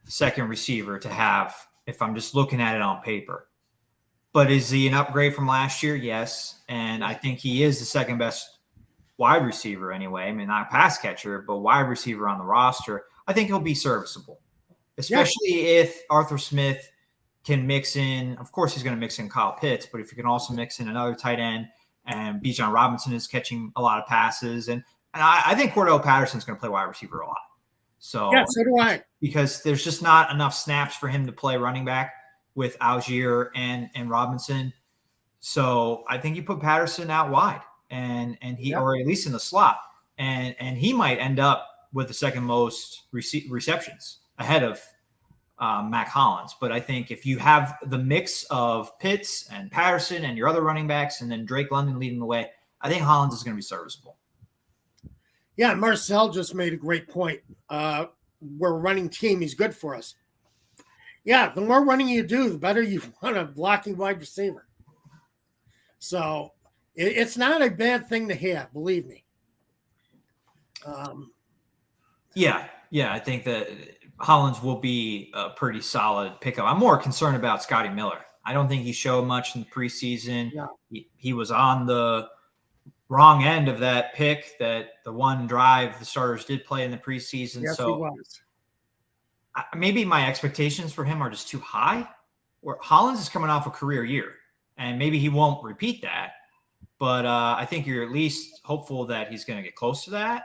A: second receiver to have if I'm just looking at it on paper. But is he an upgrade from last year? Yes. And I think he is the second best wide receiver anyway. I mean, not a pass catcher, but wide receiver on the roster. I think he'll be serviceable. Especially if Arthur Smith can mix in, of course he's going to mix in Kyle Pitts, but if you can also mix in another tight end, and Bijan Robinson is catching a lot of passes, and I think Cordell Patterson's going to play wide receiver a lot. So
B: do I.
A: Because there's just not enough snaps for him to play running back with Algier and Robinson. So I think you put Patterson out wide, and he or at least in the slot, and he might end up with the second most receptions ahead of Mac Hollins. But I think if you have the mix of Pitts and Patterson and your other running backs and then Drake London leading the way, I think Hollins is going to be serviceable.
B: Yeah, Marcel just made a great point. We're a running team. He's good for us. Yeah, the more running you do, the better you want a blocking wide receiver. So it's not a bad thing to have, believe me.
A: Yeah, I think that Hollins will be a pretty solid pickup. I'm more concerned about Scotty Miller. I don't think he showed much in the preseason. Yeah. He was on the wrong end of that pick, that the one drive the starters did play in the preseason.
B: Yes,
A: so
B: he was.
A: Maybe my expectations for him are just too high. Where Hollins is coming off a career year, and maybe he won't repeat that. But I think you're at least hopeful that he's going to get close to that.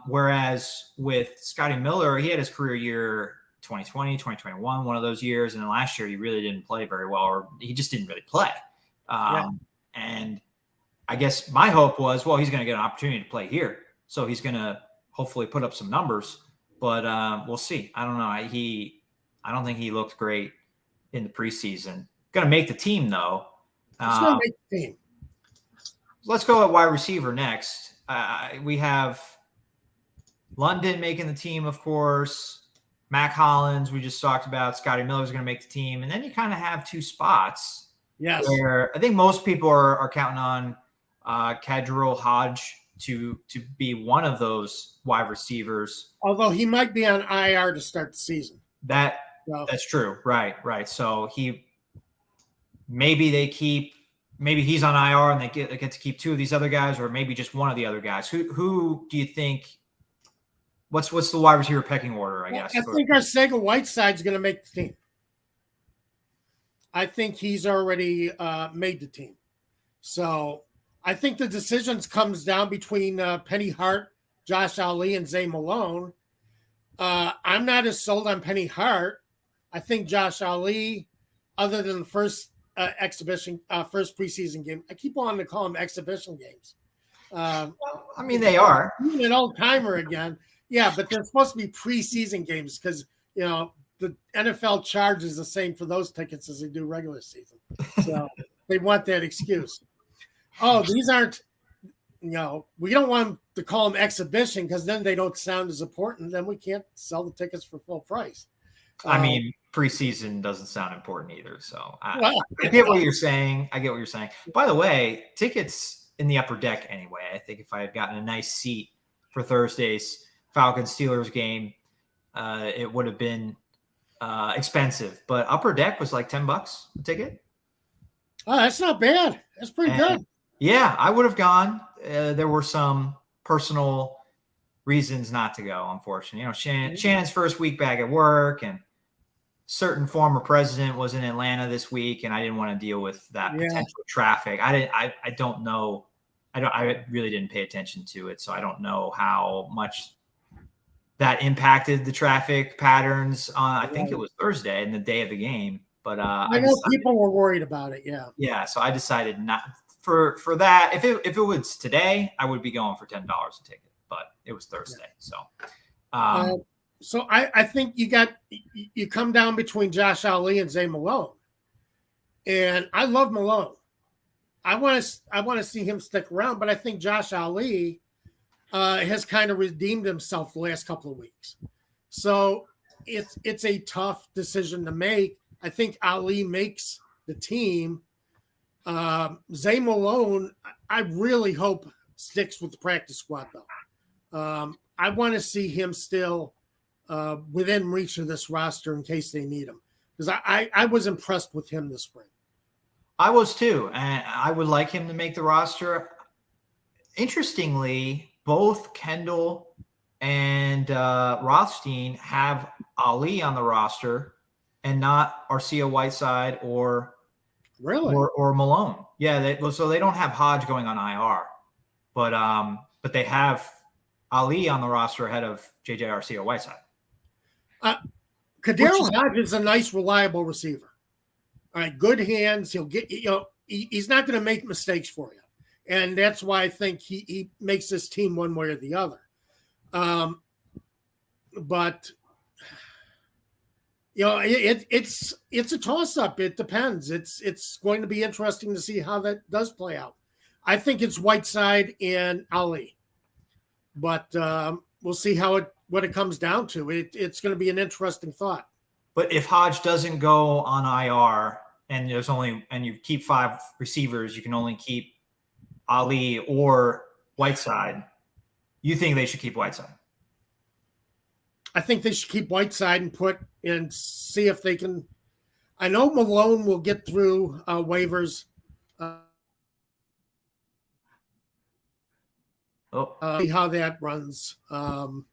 A: Whereas with Scotty Miller, he had his career year 2020, 2021, one of those years. And then last year, he really didn't play very well, or he just didn't really play. And I guess my hope was, well, he's going to get an opportunity to play here. So he's going to hopefully put up some numbers, but we'll see. I don't know. I don't think he looked great in the preseason. Going to make the team though.
B: He's going to make the team.
A: Let's go at wide receiver next. We have London making the team, of course. Mac Hollins, we just talked about. Scotty Miller's going to make the team. And then you kind of have two spots where I think most people are counting on Kadril Hodge to be one of those wide receivers.
B: Although he might be on IR to start the season.
A: That's true. Right. So maybe he's on IR and they get to keep two of these other guys, or maybe just one of the other guys. Who do you think? What's the wide receiver pecking order? I guess
B: I think Arcega-Whiteside's going to make the team. I think he's already made the team. So I think the decisions comes down between Penny Hart, Josh Ali, and Zay Malone. I'm not as sold on Penny Hart. I think Josh Ali, other than the first first preseason game, I keep wanting to call them exhibition games.
A: They are.
B: An old timer again. Yeah, but they're supposed to be preseason games because, the NFL charges the same for those tickets as they do regular season. So they want that excuse. Oh, these aren't, we don't want to call them exhibition because then they don't sound as important. Then we can't sell the tickets for full price.
A: Preseason doesn't sound important either. So I get what you're saying. By the way, tickets in the upper deck anyway. I think if I had gotten a nice seat for Thursday's Falcons-Steelers game, it would have been expensive. But upper deck was like $10 a ticket.
B: Oh, that's not bad. That's pretty good.
A: Yeah, I would have gone. There were some personal reasons not to go, unfortunately. Shannon's first week back at work, and certain former president was in Atlanta this week, and I didn't want to deal with that potential traffic. I don't know. I really didn't pay attention to it, so I don't know how much that impacted the traffic patterns. I think it was Thursday and the day of the game. But
B: I know people were worried about it. Yeah.
A: Yeah. So I decided not for that. If it was today, I would be going for $10 a ticket, but it was Thursday. So,
B: so I think you come down between Josh Ali and Zay Malone, and I love Malone. I want to see him stick around, but I think Josh Ali has kind of redeemed himself the last couple of weeks. So it's a tough decision to make. I think Ali makes the team. Zay Malone, I really hope sticks with the practice squad, though. I want to see him still within reach of this roster in case they need him. Because I was impressed with him this spring.
A: I was too. And I would like him to make the roster. Interestingly, both Kendall and Rothstein have Ali on the roster and not Arcega-Whiteside or Malone. Yeah, so they don't have Hodge going on IR, but they have Ali on the roster ahead of JJ Arcega-Whiteside.
B: Kadarius Hodge is a nice, reliable receiver. All right, good hands. He'll get he's not going to make mistakes for you, and that's why I think he makes this team one way or the other. But it's a toss-up. It depends. It's going to be interesting to see how that does play out. I think it's Whiteside and Ali, but we'll see what it comes down to. It's going to be an interesting thought.
A: But if Hodge doesn't go on IR and you keep 5 receivers, you can only keep Ali or Whiteside. You think they should keep Whiteside?
B: I think they should keep Whiteside and see if they can. I know Malone will get through waivers. See how that runs. But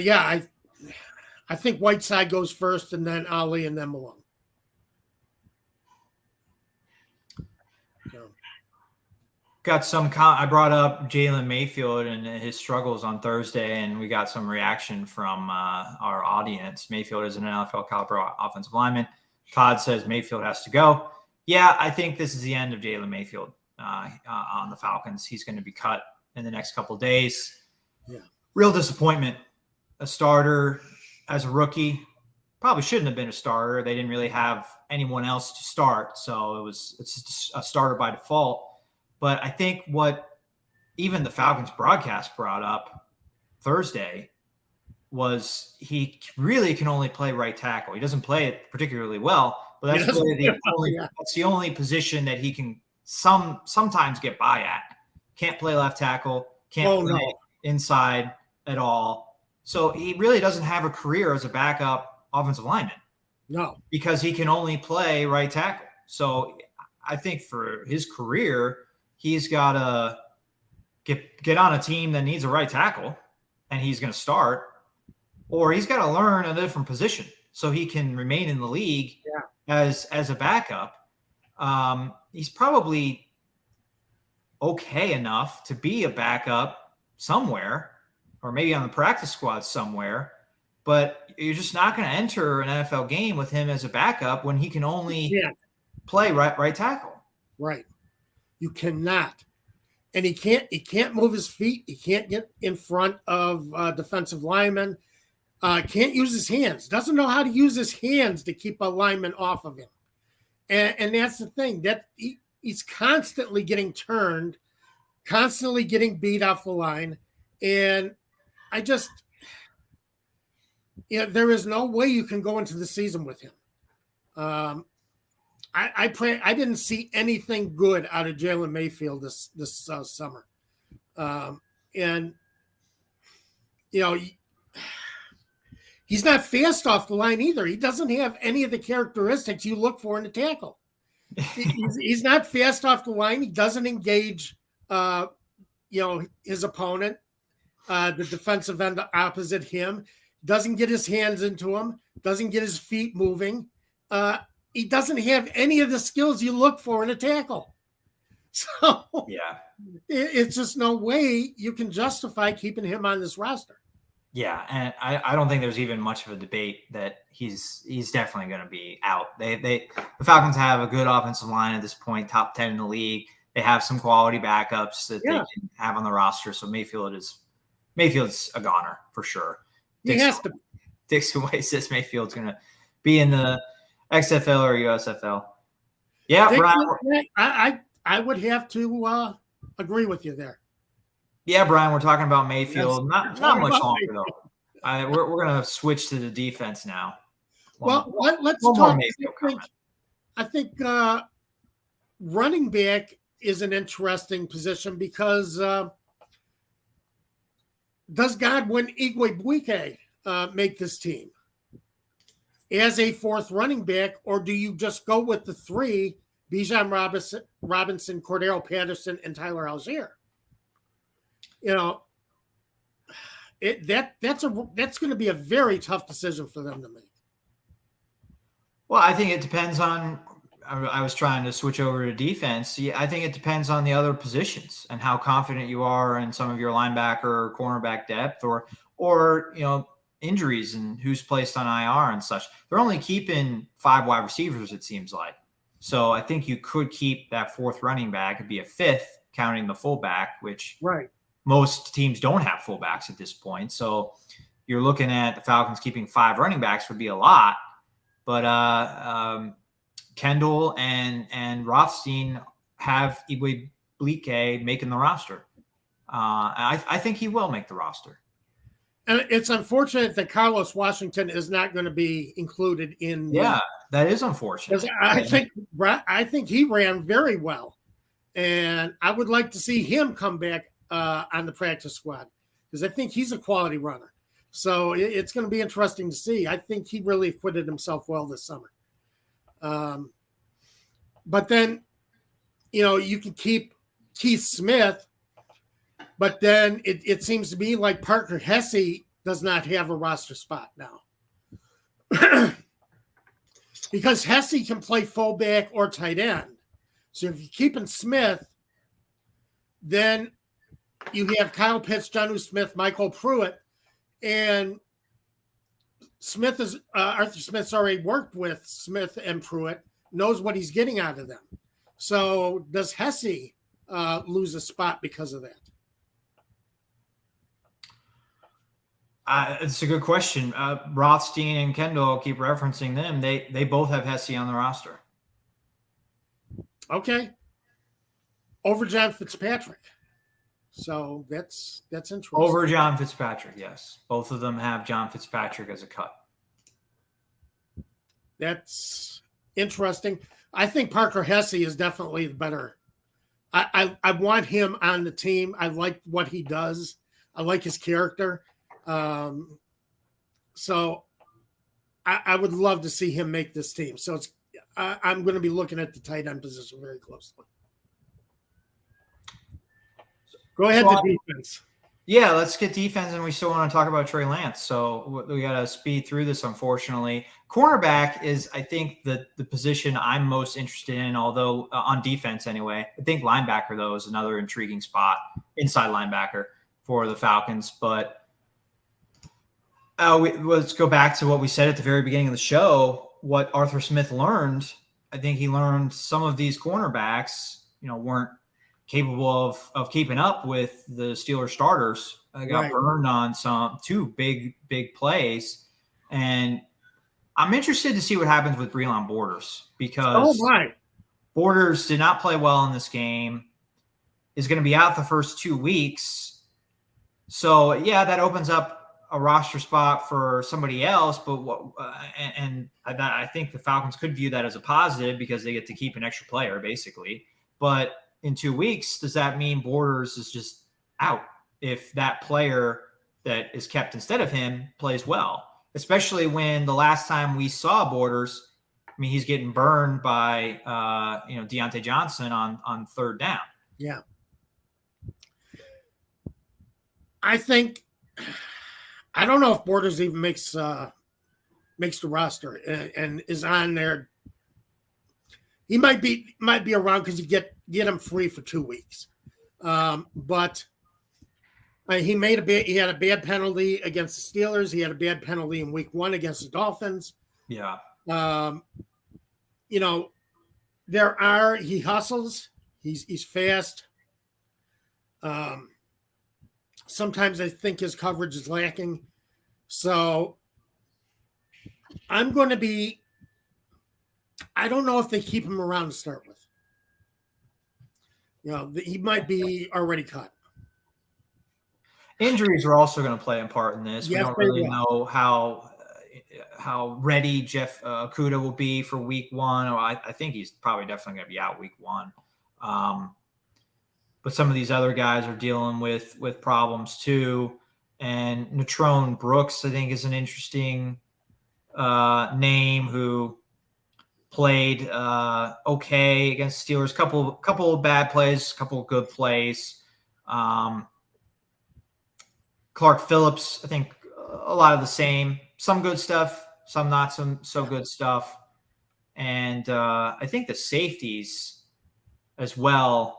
B: yeah, I think Whiteside goes first, and then Ali, and then Malone.
A: Got some. I brought up Jalen Mayfield and his struggles on Thursday, and we got some reaction from our audience. Mayfield is an NFL caliber offensive lineman. Todd says Mayfield has to go. Yeah, I think this is the end of Jalen Mayfield on the Falcons. He's going to be cut in the next couple of days. Yeah, real disappointment. A starter as a rookie, probably shouldn't have been a starter. They didn't really have anyone else to start, so it's just a starter by default. But I think what even the Falcons broadcast brought up Thursday was he really can only play right tackle. He doesn't play it particularly well, but that's really that's the only position that he can sometimes get by at. Can't play left tackle, can't play inside at all. So he really doesn't have a career as a backup offensive lineman.
B: No.
A: Because he can only play right tackle. So I think for his career, he's got to get on a team that needs a right tackle, and he's going to start, or he's got to learn a different position so he can remain in the league as a backup. He's probably okay enough to be a backup somewhere, or maybe on the practice squad somewhere, but you're just not going to enter an NFL game with him as a backup when he can only play right tackle.
B: Right. You cannot. And he can't move his feet. He can't get in front of defensive linemen. Can't use his hands. Doesn't know how to use his hands to keep a lineman off of him. And that's the thing. That he's constantly getting turned, constantly getting beat off the line. And I just, there is no way you can go into the season with him. I didn't see anything good out of Jalen Mayfield this summer. And he's not fast off the line either. He doesn't have any of the characteristics you look for in a tackle. He's not fast off the line. He doesn't engage, his opponent, the defensive end opposite him. Doesn't get his hands into him. Doesn't get his feet moving. He doesn't have any of the skills you look for in a tackle. So it's just no way you can justify keeping him on this roster.
A: Yeah, and I don't think there's even much of a debate that he's definitely going to be out. The Falcons have a good offensive line at this point, top 10 in the league. They have some quality backups that they can have on the roster. So Mayfield's a goner for sure. Dixon White says Mayfield's going to be in the XFL or USFL. Yeah, Brian.
B: I would have to agree with you there.
A: Yeah, Brian, we're talking about Mayfield. Not much longer, though. We're going to switch to the defense now.
B: Let's talk. I think running back is an interesting position because does Godwin Igwebuike make this team as a fourth running back, or do you just go with the three, Bijan Robinson, Cordero Patterson, and Tyler Algier? That's going to be a very tough decision for them to make.
A: Well, I think it depends on. I was trying to switch over to defense. I think it depends on the other positions and how confident you are in some of your linebacker or cornerback depth, or injuries and who's placed on IR and such. They're only keeping 5 wide receivers, it seems like. So I think you could keep that fourth running back. It'd be a fifth, counting the fullback, which most teams don't have fullbacks at this point. So you're looking at the Falcons keeping 5 running backs would be a lot. But Kendall and Rothstein have Igwebuike making the roster. I think he will make the roster.
B: And it's unfortunate that Carlos Washington is not going to be included in.
A: Yeah, that is unfortunate.
B: I think he ran very well, and I would like to see him come back on the practice squad because I think he's a quality runner. So it's going to be interesting to see. I think he really acquitted himself well this summer. But then, you can keep Keith Smith. But then it seems to me like Parker Hesse does not have a roster spot now. Because Hesse can play fullback or tight end. So if you're keeping Smith, then you have Kyle Pitts, Jonnu Smith, Michael Pruitt, and Arthur Smith's already worked with Smith and Pruitt, knows what he's getting out of them. So does Hesse lose a spot because of that?
A: It's a good question. Rothstein and Kendall, keep referencing them. They both have Hesse on the roster.
B: Okay. Over John Fitzpatrick. So that's interesting.
A: Over John Fitzpatrick, yes. Both of them have John Fitzpatrick as a cut.
B: That's interesting. I think Parker Hesse is definitely the better. I want him on the team. I like what he does. I like his character. So I would love to see him make this team. So I'm going to be looking at the tight end position very closely. Go ahead to defense.
A: Yeah, let's get defense, and we still want to talk about Trey Lance. So we got to speed through this, unfortunately. Cornerback is, I think, the position I'm most interested in, although on defense anyway. I think linebacker, though, is another intriguing spot, inside linebacker for the Falcons. But let's go back to what we said at the very beginning of the show, what Arthur Smith learned. I think he learned some of these cornerbacks, weren't capable of keeping up with the Steelers starters. I got burned on two big plays. And I'm interested to see what happens with Breland Borders, because Borders did not play well in this game, is going to be out the first 2 weeks. So, yeah, that opens up a roster spot for somebody else. But I think the Falcons could view that as a positive because they get to keep an extra player, basically. But in 2 weeks, does that mean Borders is just out if that player that is kept instead of him plays well? Especially when the last time we saw Borders, he's getting burned by Deontay Johnson on third down.
B: Yeah. I don't know if Borders even makes the roster and is on there. He might be around because you get him free for 2 weeks. But he had a bad penalty against the Steelers. He had a bad penalty in week 1 against the Dolphins.
A: Yeah.
B: He hustles. He's fast. Sometimes I think his coverage is lacking. So I'm going to be, I don't know if they keep him around to start with. He might be already cut.
A: Injuries are also going to play a part in this.
B: Yes,
A: we don't really know how ready Jeff Okudah will be for week 1. Or I think he's probably definitely going to be out week 1. But some of these other guys are dealing with problems too. And Natrone Brooks, I think, is an interesting name who played okay against the Steelers. Couple of bad plays, couple of good plays. Clark Phillips, I think a lot of the same. Some good stuff, some not so good stuff. And I think the safeties as well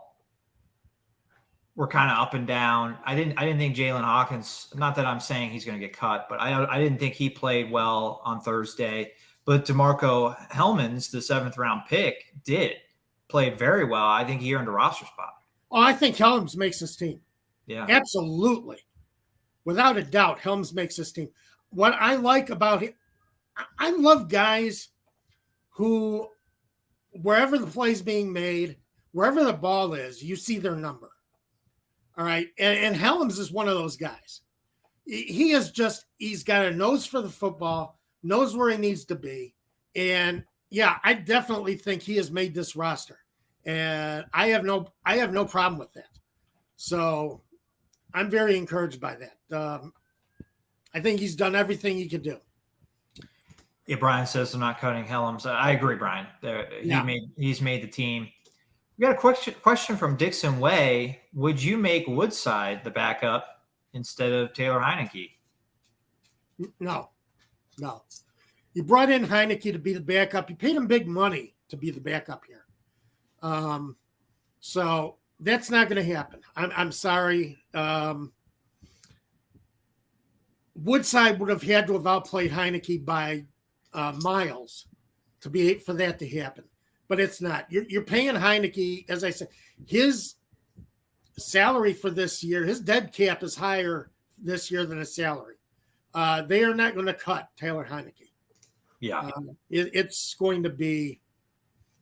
A: were kind of up and down. I didn't think Jalen Hawkins, not that I'm saying he's going to get cut, but I didn't think he played well on Thursday. But DeMarco Hellmans, the 7th round pick, did play very well. I think he earned a roster spot.
B: Oh, I think Helms makes this team.
A: Yeah.
B: Absolutely. Without a doubt, Helms makes this team. What I like about him, I love guys who, wherever the play's being made, wherever the ball is, you see their number. All right. And Helms is one of those guys. He's got a nose for the football, knows where he needs to be. And yeah, I definitely think he has made this roster. And I have no problem with that. So I'm very encouraged by that. I think he's done everything he could do.
A: Yeah, Brian says I'm not cutting Helms. I agree, Brian. He's made the team. We got a question from Dixon Way. Would you make Woodside the backup instead of Taylor Heineke?
B: No. You brought in Heineke to be the backup. You paid him big money to be the backup here. So that's not going to happen. I'm sorry. Woodside would have had to have outplayed Heineke by miles for that to happen. But it's not. You're paying Heineke, as I said, his salary for this year, his dead cap is higher this year than his salary. They are not going to cut Taylor Heineke.
A: Yeah.
B: It's going to be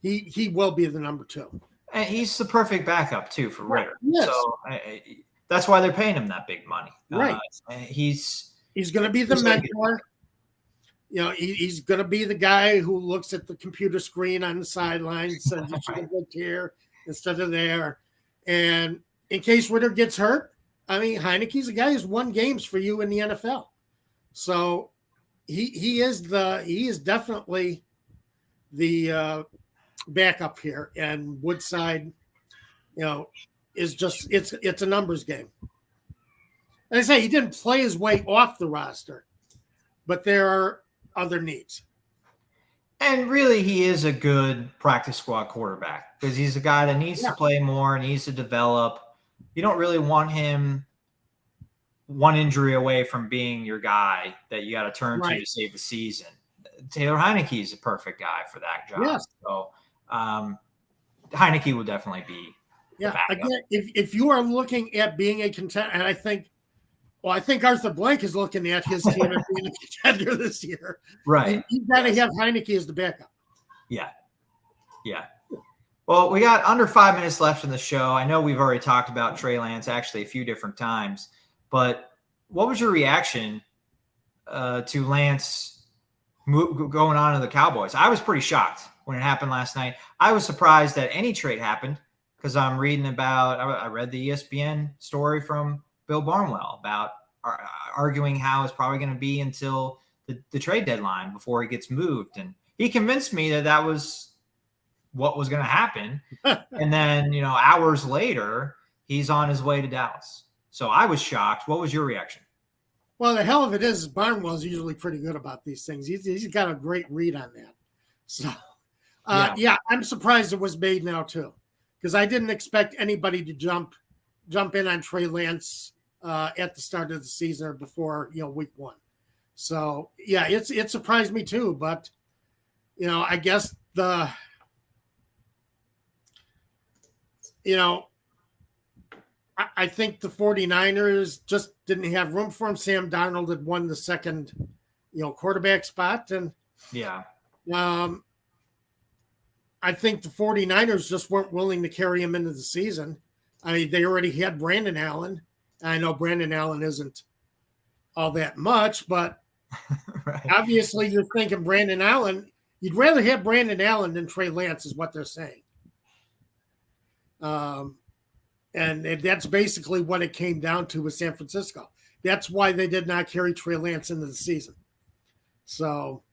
B: he will be the number 2.
A: And he's the perfect backup, too, for Ridder.
B: Yes.
A: So That's why they're paying him that big money.
B: Right.
A: He's
B: going to be the mentor. He's going to be the guy who looks at the computer screen on the sideline and says, you should have looked here instead of there. And in case Ridder gets hurt, I mean, Heineke's a guy who's won games for you in the NFL. So he is definitely the backup here. And Woodside, is just it's a numbers game. And I say he didn't play his way off the roster, but there are other needs.
A: And really, he is a good practice squad quarterback because he's a guy that needs to play more, needs to develop. You don't really want him one injury away from being your guy that you got to turn to save the season. Taylor Heineke is a perfect guy for that job.
B: Yes.
A: So Heineke will definitely be.
B: Yeah. Again, if you are looking at being a contender, and I think Arthur Blank is looking at his team as being a contender this year.
A: Right.
B: You've got to have Heineke as the backup.
A: Yeah. Yeah. Well, we got under 5 minutes left in the show. I know we've already talked about Trey Lance actually a few different times, but what was your reaction to Lance going on to the Cowboys? I was pretty shocked when it happened last night. I was surprised that any trade happened because I'm reading about – I read the ESPN story from Bill Barnwell about arguing how it's probably going to be until the trade deadline before he gets moved. And he convinced me that was what was going to happen. And then, hours later, he's on his way to Dallas. So I was shocked. What was your reaction?
B: Well, the hell of it is Barnwell's usually pretty good about these things. He's got a great read on that. So, I'm surprised it was made now too, because I didn't expect anybody to jump in on Trey Lance at the start of the season or before week one. So it surprised me too. But I guess I think the 49ers just didn't have room for him. Sam Darnold had won the second, quarterback spot. And I think the 49ers just weren't willing to carry him into the season. I mean, they already had Brandon Allen. I know Brandon Allen isn't all that much, but obviously you're thinking Brandon Allen. You'd rather have Brandon Allen than Trey Lance is what they're saying. And that's basically what it came down to with San Francisco. That's why they did not carry Trey Lance into the season. So,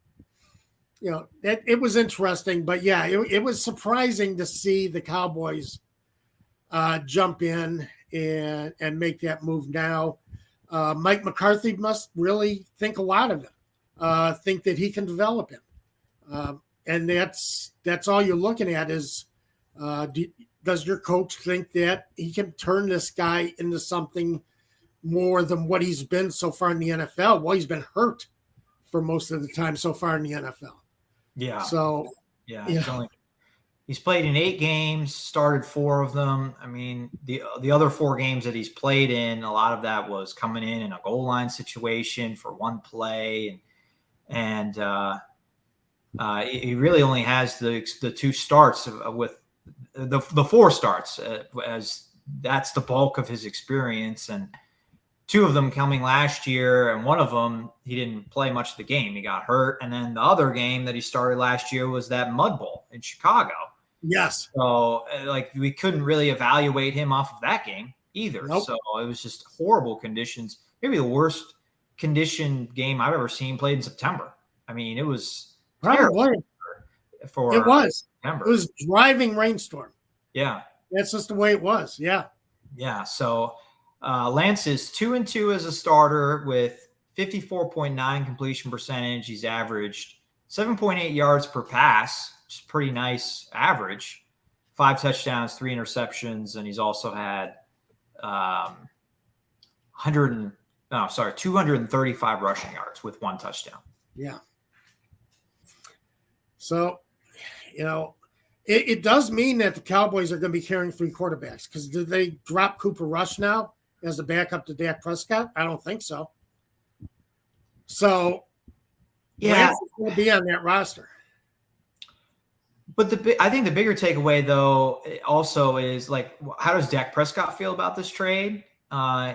B: it was interesting. But, it was surprising to see the Cowboys jump in and make that move now. Mike McCarthy must really think a lot of him, think that he can develop him. And that's all you're looking at is does your coach think that he can turn this guy into something more than what he's been so far in the NFL? Well, he's been hurt for most of the time so far in the NFL.
A: Yeah.
B: So,
A: he's played in 8 games, started 4 of them. I mean, the other 4 games that he's played in, a lot of that was coming in a goal line situation for one play. And he really only has the 2 starts with the 4 starts as that's the bulk of his experience. And 2 of them coming last year, and one of them he didn't play much of the game. He got hurt. And then the other game that he started last year was that Mud Bowl in Chicago.
B: Yes.
A: So we couldn't really evaluate him off of that game either.
B: Nope.
A: So it was just horrible conditions. Maybe the worst conditioned game I've ever seen played in September. I mean, it was terrible.
B: It was. September. It was driving rainstorm.
A: Yeah.
B: That's just the way it was. Yeah.
A: Yeah. So Lance is 2-2 as a starter with 54.9 completion percentage. He's averaged 7.8 yards per pass, which is pretty nice average. 5 touchdowns, 3 interceptions, and he's also had 235 rushing yards with 1 touchdown.
B: Yeah. So, it does mean that the Cowboys are going to be carrying 3 quarterbacks, because did they drop Cooper Rush now as the backup to Dak Prescott? I don't think so. So, Lance is going to be on that roster.
A: But I think the bigger takeaway, though, also is how does Dak Prescott feel about this trade?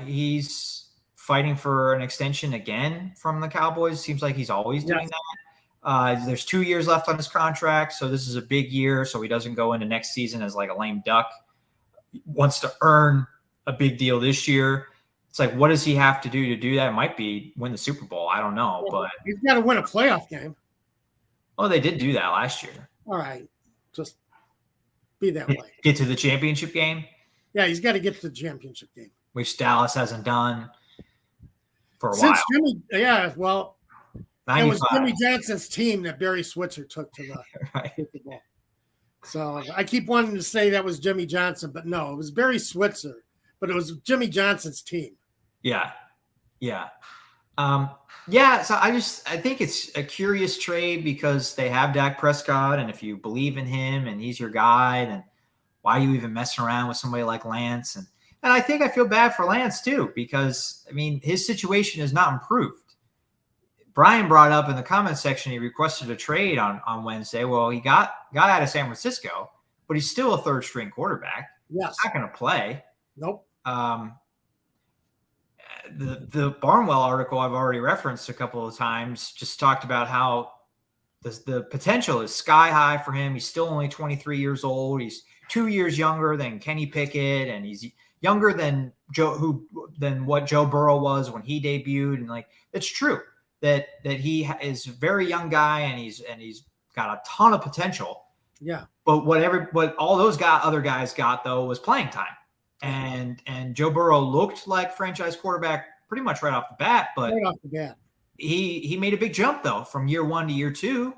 A: He's fighting for an extension again from the Cowboys. Seems like he's always doing that. There's 2 years left on his contract, so this is a big year, so he doesn't go into next season as like a lame duck. He wants to earn a big deal this year. It's like, what does he have to do that? It might be win the Super Bowl. I don't know, but
B: he's got to win a playoff game.
A: Oh, they did do that last year.
B: All right, just be that way.
A: Get to the championship game.
B: Yeah, he's got to get to the championship game,
A: which Dallas hasn't done for a
B: since
A: while.
B: Jimmy. Yeah, well,
A: 95.
B: it was Jimmy Johnson's team that Barry Switzer took to the
A: right.
B: Super Bowl. So I keep wanting to say that was Jimmy Johnson, but no, it was Barry Switzer. But it was Jimmy Johnson's team.
A: Yeah. So I think it's a curious trade because they have Dak Prescott, and if you believe in him and he's your guy, then why are you even messing around with somebody like Lance? And I think I feel bad for Lance too, because I mean his situation is not improved. Brian brought up in the comment section he requested a trade on Wednesday. Well, he got out of San Francisco, but he's still a third string quarterback.
B: Yes.
A: He's not going to play.
B: Nope.
A: The Barnwell article I've already referenced a couple of times just talked about how the potential is sky high for him. He's still only 23 years old. He's 2 years younger than Kenny Pickett, and he's younger than what Joe Burrow was when he debuted. And like, it's true that he is a very young guy, and he's got a ton of potential.
B: Yeah.
A: But what all those other guys got though was playing time. And Joe Burrow looked like franchise quarterback pretty much right off the bat, but
B: right off the bat.
A: He made a big jump though from year 1 to year 2,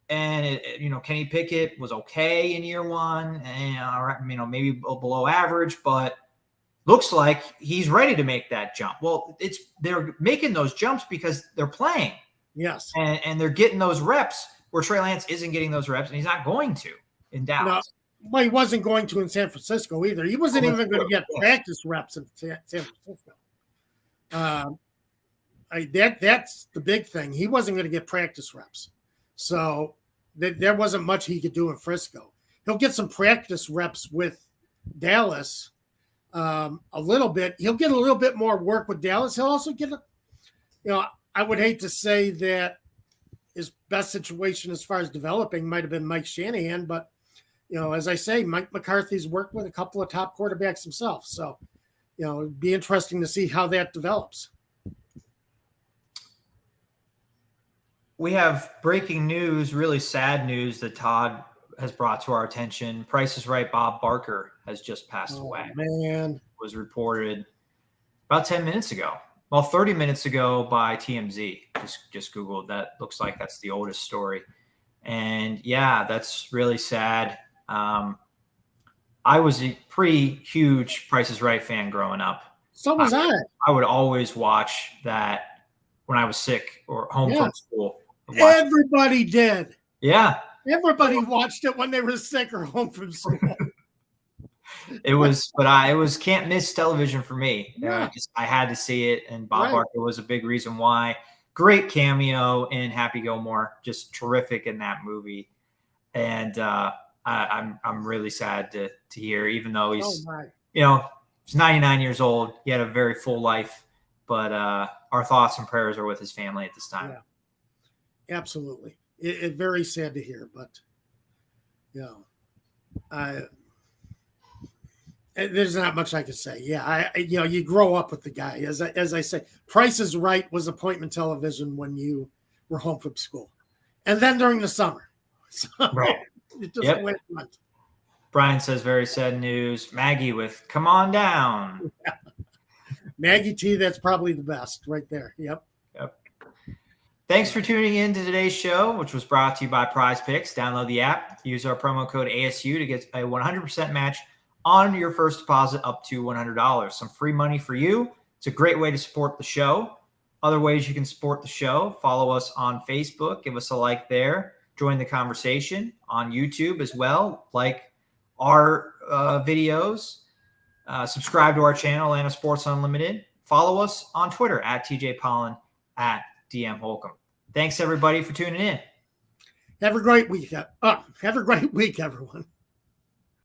A: and Kenny Pickett was okay in year 1, and maybe below average, but looks like he's ready to make that jump. Well, they're making those jumps because they're playing,
B: yes,
A: and they're getting those reps where Trey Lance isn't getting those reps, and he's not going to in Dallas.
B: No. Well, he wasn't going to in San Francisco either. He wasn't even going to get practice reps in San Francisco. That's the big thing. He wasn't going to get practice reps. So there wasn't much he could do in Frisco. He'll get some practice reps with Dallas a little bit. He'll get a little bit more work with Dallas. He'll also get, I would hate to say that his best situation as far as developing might have been Mike Shanahan, but as I say, Mike McCarthy's worked with a couple of top quarterbacks himself. So, it'd be interesting to see how that develops.
A: We have breaking news, really sad news that Todd has brought to our attention. Price is Right Bob Barker has just passed away.
B: Man.
A: Was reported about 10 minutes ago. Well, 30 minutes ago by TMZ. Just Googled that. Looks like that's the oldest story. And yeah, that's really sad. I was a pretty huge Price is Right fan growing up.
B: So was I.
A: I would always watch that when I was sick or home from school.
B: Everybody did.
A: Yeah.
B: Everybody watched it when they were sick or home from school.
A: It was can't miss television for me.
B: Yeah.
A: I had to see it, and Bob Barker was a big reason why. Great cameo in Happy Gilmore, just terrific in that movie. And I'm really sad to hear, even though he's he's 99 years old. He had a very full life, but our thoughts and prayers are with his family at this time.
B: Yeah, absolutely. It's very sad to hear, but there's not much I can say. Yeah, you grow up with the guy. As I say, Price is Right was appointment television when you were home from school, and then during the summer. So,
A: right.
B: It just went.
A: Brian says very sad news. Maggie with "Come on down."
B: Maggie T. That's probably the best right there. Yep.
A: Thanks for tuning in to today's show, which was brought to you by Prize Picks. Download the app. Use our promo code ASU to get a 100% match on your first deposit up to $100. Some free money for you. It's a great way to support the show. Other ways you can support the show: follow us on Facebook, give us a like there, join the conversation on YouTube as well, like our videos, subscribe to our channel, Atlanta Sports Unlimited. Follow us on Twitter at TJ Pollen, at DM Holcomb. Thanks everybody for tuning in.
B: Have a great week. Have a great week, everyone.